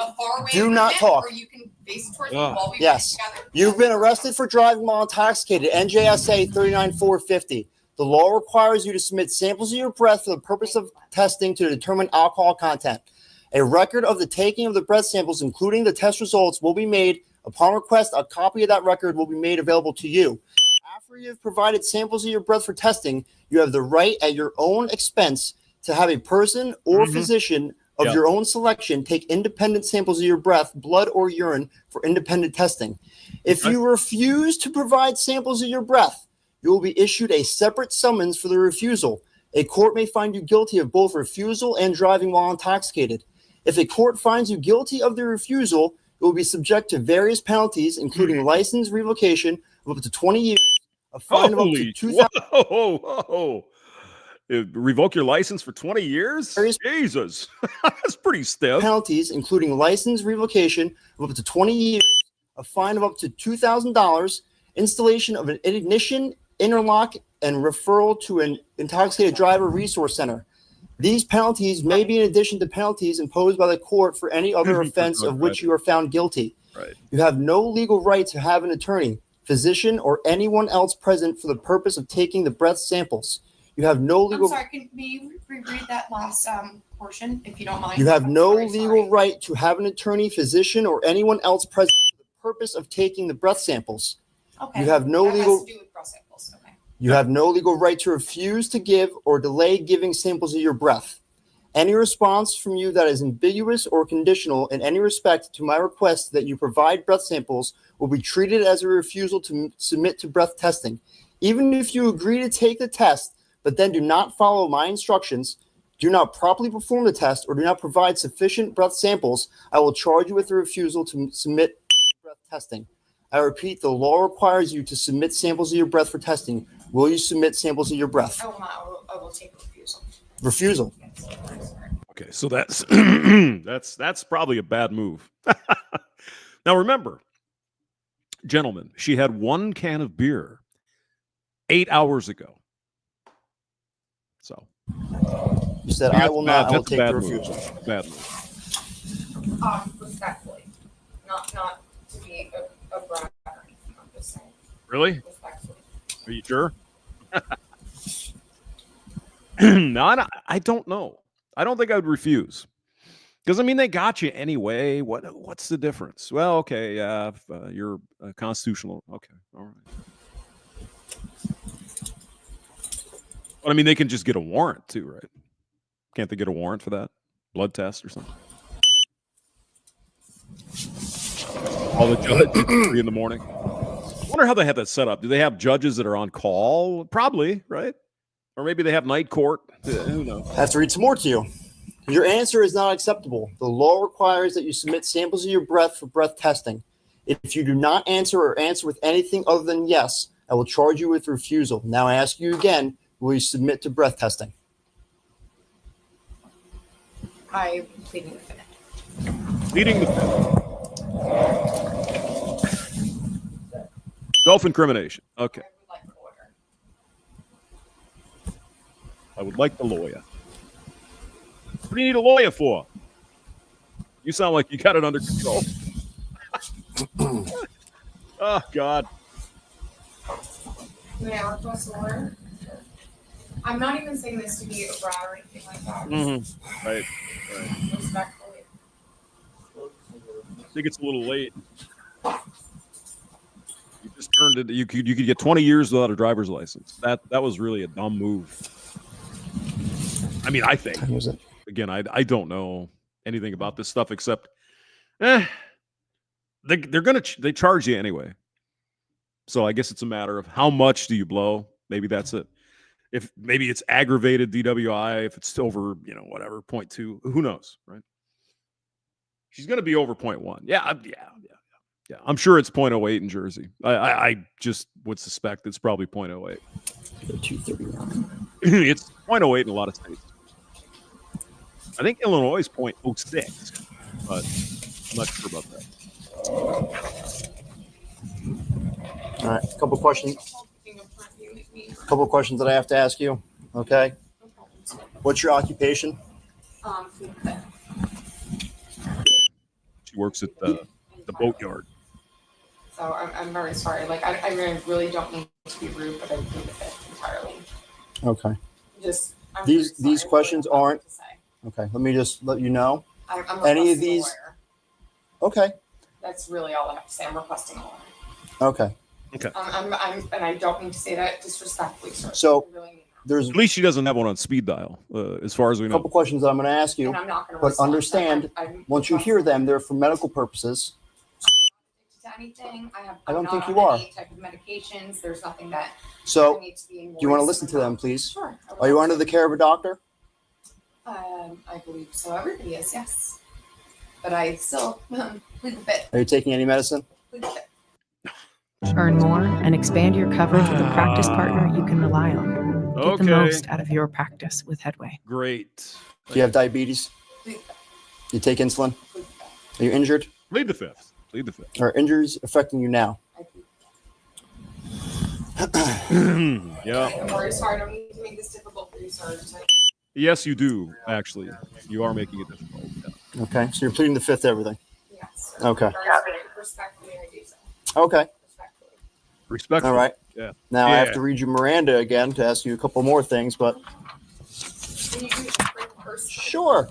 do not talk. Or you can face it towards me while we Yes. read together. You've been arrested for driving while intoxicated. NJSA 394-50. The law requires you to submit samples of your breath for the purpose of testing to determine alcohol content. A record of the taking of the breath samples, including the test results, will be made. Upon request, a copy of that record will be made available to you. After you have provided samples of your breath for testing, you have the right at your own expense to have a person or physician of your own selection take independent samples of your breath, blood, or urine for independent testing. If you refuse to provide samples of your breath, you will be issued a separate summons for the refusal. A court may find you guilty of both refusal and driving while intoxicated. If a court finds you guilty of the refusal, you will be subject to various penalties, including license revocation of up to 20 years, a fine of up to $2,000. Whoa. Revoke your license for 20 years? Jesus. That's pretty stiff. Penalties, including license revocation of up to 20 years, a fine of up to $2,000, installation of an ignition interlock, and referral to an intoxicated driver resource center. These penalties may be in addition to penalties imposed by the court for any other offense of which you are found guilty. Right. You have no legal right to have an attorney, physician, or anyone else present for the purpose of taking the breath samples. You have no legal. I'm sorry. Can you reread that last portion, if you don't mind? You have I'm no very legal sorry. right to have an attorney, physician, or anyone else present for the purpose of taking the breath samples. Okay. You have no that legal. Has to do with breath samples. Okay. You have no legal right to refuse to give or delay giving samples of your breath. Any response from you that is ambiguous or conditional in any respect to my request that you provide breath samples will be treated as a refusal to submit to breath testing. Even if you agree to take the test, but then do not follow my instructions, do not properly perform the test, or do not provide sufficient breath samples, I will charge you with a refusal to submit breath testing. I repeat, the law requires you to submit samples of your breath for testing. Will you submit samples of your breath? I will not. I will take a refusal. Refusal. Okay, so that's that's probably a bad move. Now remember, gentlemen, she had 1 can of beer 8 hours ago. So you said I will not. I will take the refusal. Bad move. Respectfully, not to be a brat or anything. I'm just saying. Really? Respectfully. Are you sure? No, I don't know. I don't think I would refuse. Because, I mean, they got you anyway. What's the difference? Well, okay, you're constitutional. Okay, all right. But, I mean, they can just get a warrant, too, right? Can't they get a warrant for that? Blood test or something? All the judges at 3 in the morning. I wonder how they have that set up. Do they have judges that are on call? Probably, right? Or maybe they have night court. Who knows? I have to read some more to you. Your answer is not acceptable. The law requires that you submit samples of your breath for breath testing. If you do not answer or answer with anything other than yes, I will charge you with refusal. Now I ask you again, will you submit to breath testing? I'm pleading the fifth. Pleading the fifth. Self-incrimination. Okay. I would like the lawyer. What do you need a lawyer for? You sound like you got it under control. Oh, God. May I request a lawyer? I'm not even saying this to be a brat or anything like that. Mm-hmm. Right. Respectfully. I think it's a little late. You just turned it. You could get 20 years without a driver's license. That was really a dumb move. I mean, I think. Again, I don't know anything about this stuff except, they charge you anyway. So I guess it's a matter of how much do you blow. Maybe that's it. If maybe it's aggravated DWI, if it's over, whatever, 0.2, who knows, right? She's going to be over 0.1. Yeah. I'm sure it's 0.08 in Jersey. I just would suspect it's probably 0.08. 231. It's 0.08 in a lot of states. I think Illinois is 0.06, but I'm not sure about that. All right, a couple questions that I have to ask you. Okay. What's your occupation? She works at the boatyard. So I'm very sorry. Like I really don't mean to be rude, but I plead the fifth entirely. Okay. I'm these questions aren't. Okay, let me just let you know. I'm any of requesting these. A lawyer. Okay. That's really all I have to say. I'm requesting a lawyer. Okay. Okay. And I don't mean to say that disrespectfully, sir. So really there's at least she doesn't have one on speed dial, as far as we know. A couple questions that I'm going to ask you, and I'm not going to but understand once you hear them, they're for medical purposes. To anything, I don't think on you are. any type of medications. There's nothing that. So, I need to be do you want to listen to them, about. please? Sure. Are you under the care of a doctor? I believe so. Everybody is, yes. But I still plead the fifth. Are you taking any medicine? Plead the fifth. Earn more and expand your coverage with a practice partner you can rely on. Get the most out of your practice with Headway. Great. Do you have diabetes? Plead the fifth. You take insulin? Plead the fifth. Are you injured? Plead the fifth. Plead the fifth. Are injuries affecting you now? I plead the fifth. Yeah. I'm very sorry. I don't need to make this difficult for you, sir. Yes, you do, actually. You are making it difficult. Yeah. Okay, so you're pleading the fifth to everything? Yes. Okay. Respectfully, I do so. Okay. Respectfully. All right. Yeah. Now I have to read you Miranda again to ask you a couple more things, but Can you do it first? sure.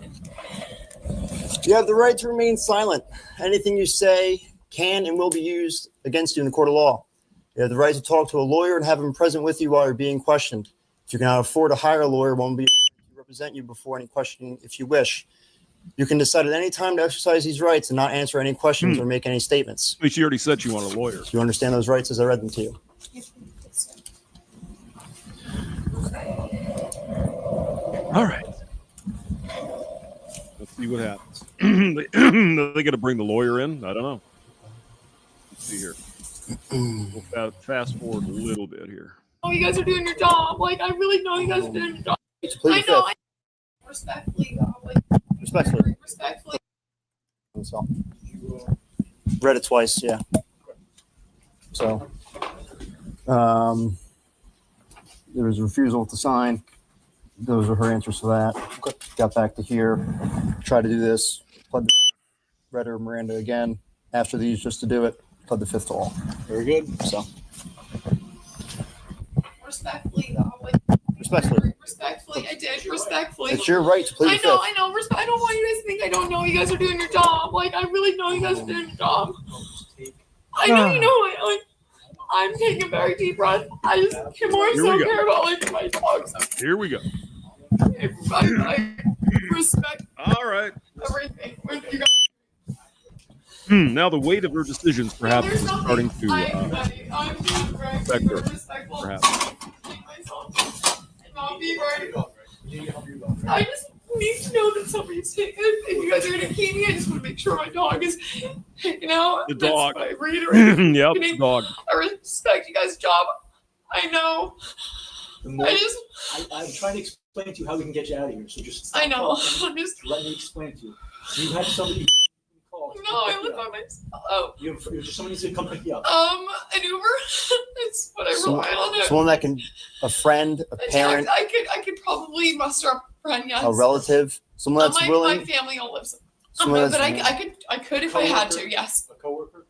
You have the right to remain silent. Anything you say can and will be used against you in the court of law. You have the right to talk to a lawyer and have him present with you while you're being questioned. If you cannot afford to hire a lawyer, one will be to represent you before any questioning if you wish. You can decide at any time to exercise these rights and not answer any questions or make any statements. I mean, she already said she wanted a lawyer. Do you understand those rights as I read them to you? All right. Let's see what happens. They got to bring the lawyer in. I don't know. Let's see here. We'll fast forward a little bit here. Oh, you guys are doing your job. Like, I really know you guys are doing your job. I know. Respectfully, though. Like, respectfully. So, read it twice, yeah. So, there was a refusal to sign. Those are her answers to that. Got back to here, tried to do this, read her Miranda again after these just to do it, pled the fifth to all. Very good. So, Respectfully, though. Like, respectfully, I did. Respectfully. it's your right to plead the fifth. I know. I don't want you guys to think I don't know you guys are doing your job. Like, I really know you guys are doing your job. I know you know it. I'm taking a very deep breath. I just more so care about like my dogs. Here we go. I respect. All right. Everything. You guys. Now the weight of her decisions perhaps is starting to affect her. Perhaps. I just need to know that somebody's taking it. If you guys are gonna keep me, I just want to make sure my dog is hanging out. The dog. That's what I reiterate. Yep, the dog. I respect you guys' job. I know. I'm trying to explain to you how we can get you out of here. So just I know. let me explain to you. You had somebody call. No, I live by myself. Oh. Just somebody needs to come pick you up. An Uber. It's what I rely on. Someone that can, a friend, a parent. I could probably muster up a friend. Yes. A relative, someone that's willing. My family all lives. Someone But that's, I could if I had to. Yes. A coworker.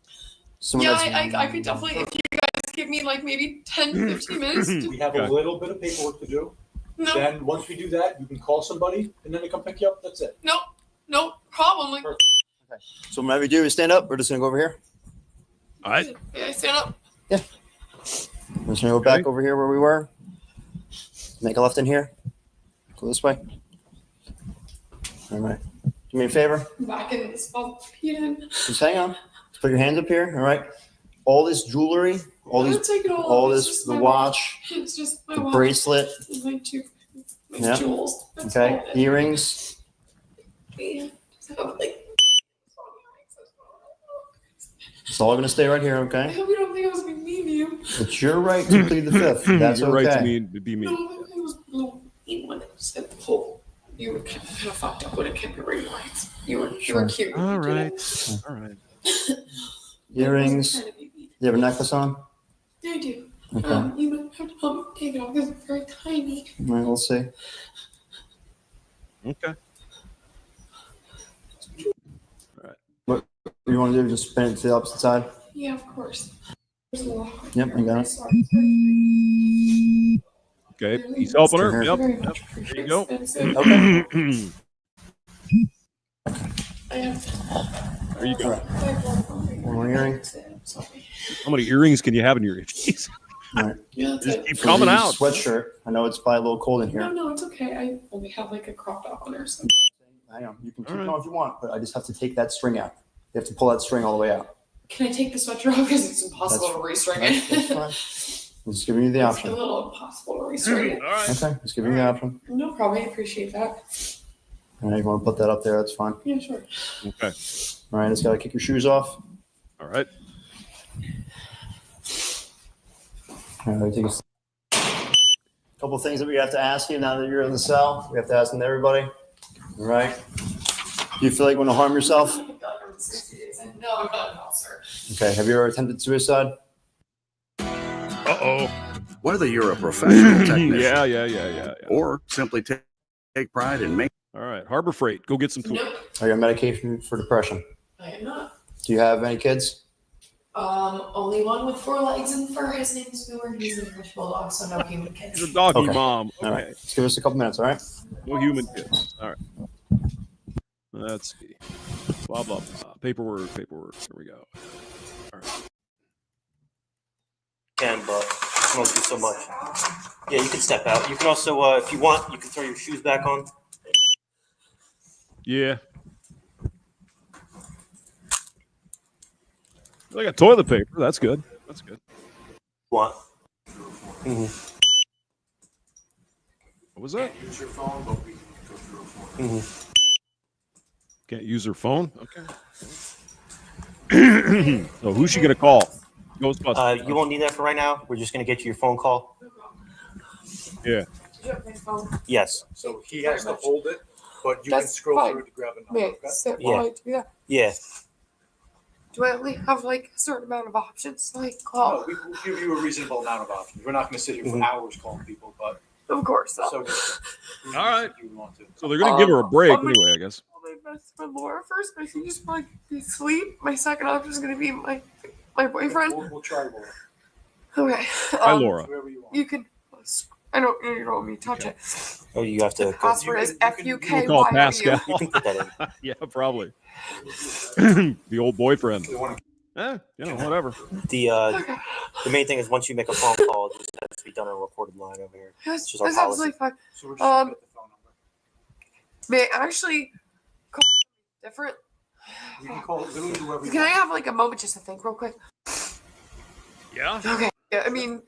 Someone that's, I could definitely. If you guys give me like maybe 10, 15 minutes. We have a little bit of paperwork to do. No. Then once we do that, you can call somebody, and then they come pick you up. That's it. No problem. Like, okay. So whenever you do is stand up. We're just gonna go over here. All right. Yeah, stand up. Yeah. We're just gonna go back over here where we were. Make a left in here. Go this way. All right. Do me a favor. Back in this again. Just hang on. Just put your hands up here. All right. All this jewelry, all this, the watch, It's just my the watch. bracelet. My jewels. That's Okay. all. Earrings. Yeah. So, like, It's all gonna stay right here. I Okay. hope you don't think I was being mean to you. It's your right to plead the fifth. That's You're okay. right to be mean. No, I was a little mean when it said the whole. You were kind of fucked up when it came to ring lights. You were cute. All right. All right. Earrings. You have a necklace on? Yeah, I do. Okay. You might have to help me take it off because it's very tiny. All right, we'll see. Okay. What you want to do? Just spin it to the opposite side? Yeah, of course. There's a lot. Yep, I got it. Sorry. Okay. He's helping her. Yep. Yep. There you go. Okay. I have. There you go. One more earring. How many earrings can you have in your earrings? All right. Yeah, that's Just it. keep coming out. Sweatshirt. I know it's probably a little cold in here. No, it's okay. I only have like a crop top on her. So. I know. You can keep it on if you want, but I just have to take that string out. You have to pull that string all the way out. Can I take the sweater off because it's impossible to restring it? That's fine. I'm just giving you the It's a option. little impossible to restring it. All right. Okay, just giving you the option. No problem. I appreciate that. All right, you want to put that up there? That's fine. Yeah, sure. Okay. All right, just got to kick your shoes off. All right. All right, take a couple of things that we have to ask you now that you're in the cell. We have to ask them to everybody. All right. Do you feel like you want to harm yourself? No, I'm not at all, sir. Okay. Have you ever attempted suicide? Uh-oh. Whether you're a professional technician Yeah. or simply take pride in making. All right. Harbor Freight. Go get some tools. Nope, Are you on medication for depression? I am not. Do you have any kids? Only one with 4 legs and fur. His name's Newer. He's an English bulldog, so no human kids. He's a doggy Okay. mom. Okay. All right. Just give us a couple minutes, all right? No human kids. All right. Let's see. Blah, blah, blah. Paperwork. Here we go. All right. Can, but I won't do so much. Yeah, you can step out. You can also, if you want, you can throw your shoes back on. Yeah. I got toilet paper. That's good. Want? What was that? Use your phone, but we can go through it for you. Can't use her phone? Okay. So who's she going to call? Ghostbusters. You won't need that for right now. We're just going to get you your phone call. Yeah. Yes. So he has to hold it, but you can scroll through to grab a number. Yeah. Yeah. Do I only have like a certain amount of options to like call? No, we will give you a reasonable amount of options. We're not going to sit here for hours calling people, but Of course. so All right. you want to. So they're going to give her a break anyway, I guess. I'll my best friend Laura first, but if you just like be asleep, my second option is going to be my boyfriend. We'll try Laura. Okay. Hi, Laura. Whoever you want. You can. I don't. You don't want me to touch it. Oh, you have to. The password is We'll call FUKYU. Pascal. You can put that in. Yeah, probably. The old boyfriend. Whatever. The main thing is once you make a phone call, it just has to be done on a recorded line over here. Yes, It's just our that's policy. absolutely fine. So we're just gonna get the phone number. May I actually call different? You can call literally whoever you Can I want. have like a moment just to think real quick? Yeah. Okay. Yeah, I mean,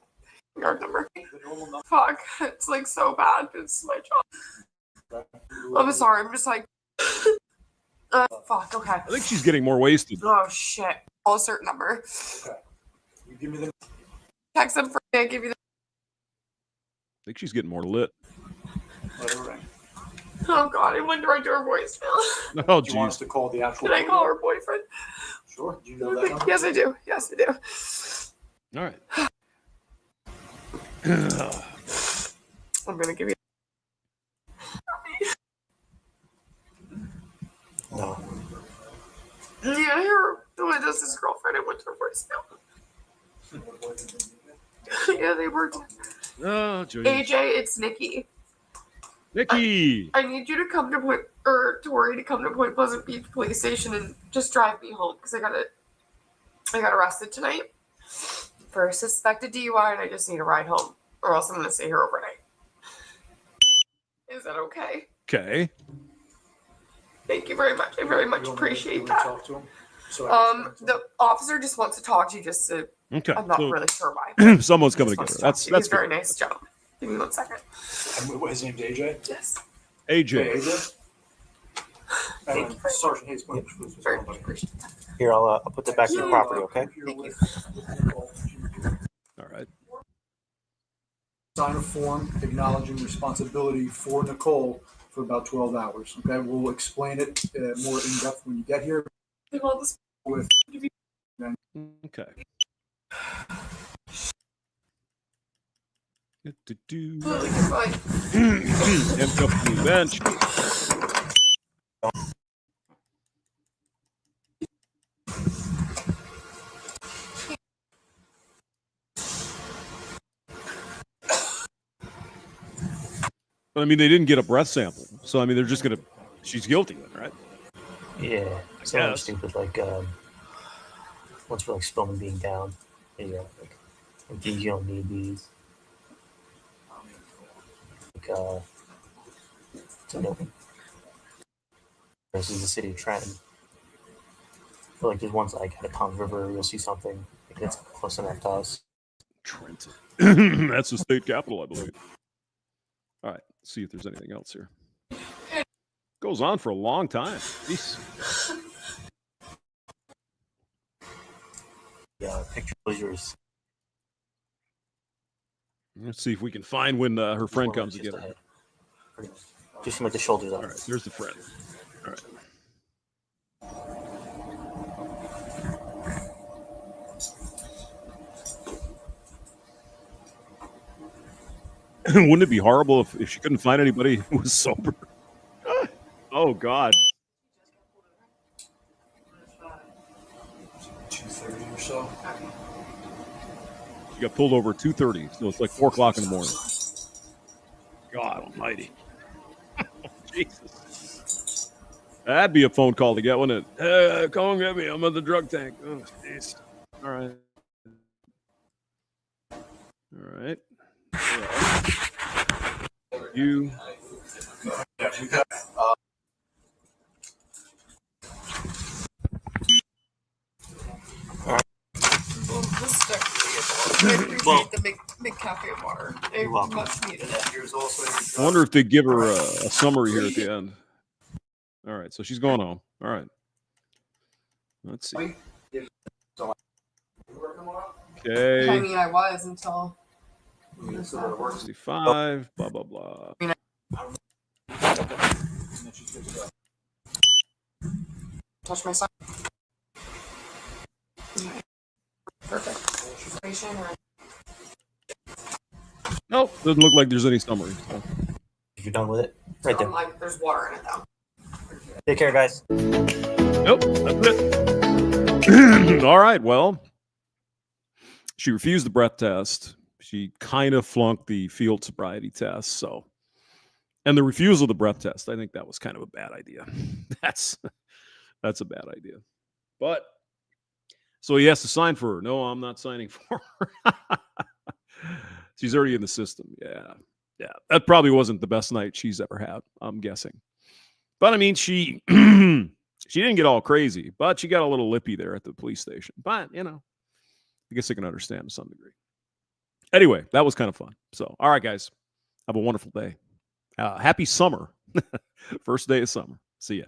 yard number. The normal number. Fuck, it's like so bad. It's my job. I'm sorry. I'm just like, fuck. Okay. I think she's getting more wasted. Oh shit. Call a certain number. Okay. You give me the. Text them for me. I give you the. I think she's getting more lit. Let her ring. Oh god, I went right to her voicemail. Oh, Do you want us jeez. to call the actual? Did I call her boyfriend? Sure. Do you know that number? Yes, I do. Yes, I do. All right. I'm gonna give you. No. Yeah, her. This is girlfriend. I went to her voicemail. Yeah, they were. Oh, jeez. AJ, it's Nikki. Nikki. I need you to come to Tori to come to Point Pleasant Beach Police Station and just drive me home because I got arrested tonight for a suspected DUI and I just need a ride home or else I'm gonna stay here overnight. Is that okay? Okay. Thank you very much. I very much appreciate that. Talk to him. So I can explain to him. The officer just wants to talk to you just to. Okay. I'm not So really sure why. someone's coming He to just get wants her. to talk That's to you. He's good. very nice, Joe. Give me 1 second. And his name's AJ. Yes. AJ. AJ. And Sergeant Hayes, please. Very much appreciate that. Here, I'll put that back in your property, okay? All right. Sign a form acknowledging responsibility for Nicole for about 12 hours. Okay, we'll explain it more in depth when you get here. With Okay. Handcuffed to the bench. But I mean, they didn't get a breath sample, so I mean, they're just gonna. She's guilty then, right? Yeah. Something stupid like once for like spilling being down. Yeah. Like these you don't need these. Like to know. This is the city of Trenton. I feel like there's ones like at a Pond River, you'll see something like that's close enough to us. Trenton. That's the state capital, I believe. All right, let's see if there's anything else here. Goes on for a long time. Jeez. Yeah, picture was yours. Let's see if we can find when her friend comes to get her. Just seem like the shoulders up. All right, there's the friend. All right. Wouldn't it be horrible if she couldn't find anybody who was sober? Oh, God. 2:30 or so. She got pulled over at 2:30, so it's like 4 o'clock in the morning. God almighty. Jesus. That'd be a phone call to get, wouldn't it? Hey, come and get me. I'm at the drug tank. Oh, jeez. All right. All right. You. Yeah, we got. appreciate the big cafe of water. I much needed it. I wonder if they give her a summary here at the end. All right, so she's going home. All right. Let's see. Okay. I mean, I was until. 65, blah, blah, blah. Touch my son. Perfect. Nope, doesn't look like there's any summary. So. If you're done with it, right there. Like, there's water in it though. Take care, guys. Nope, that's it. All right, well, she refused the breath test. She kind of flunked the field sobriety test. So, and the refusal of the breath test, I think that was kind of a bad idea. That's a bad idea. But so he has to sign for her. No, I'm not signing for her. She's already in the system. Yeah. That probably wasn't the best night she's ever had, I'm guessing. But I mean, she she didn't get all crazy, but she got a little lippy there at the police station. But, I guess I can understand to some degree. Anyway, that was kind of fun. So, all right, guys, have a wonderful day. Happy summer. First day of summer. See ya.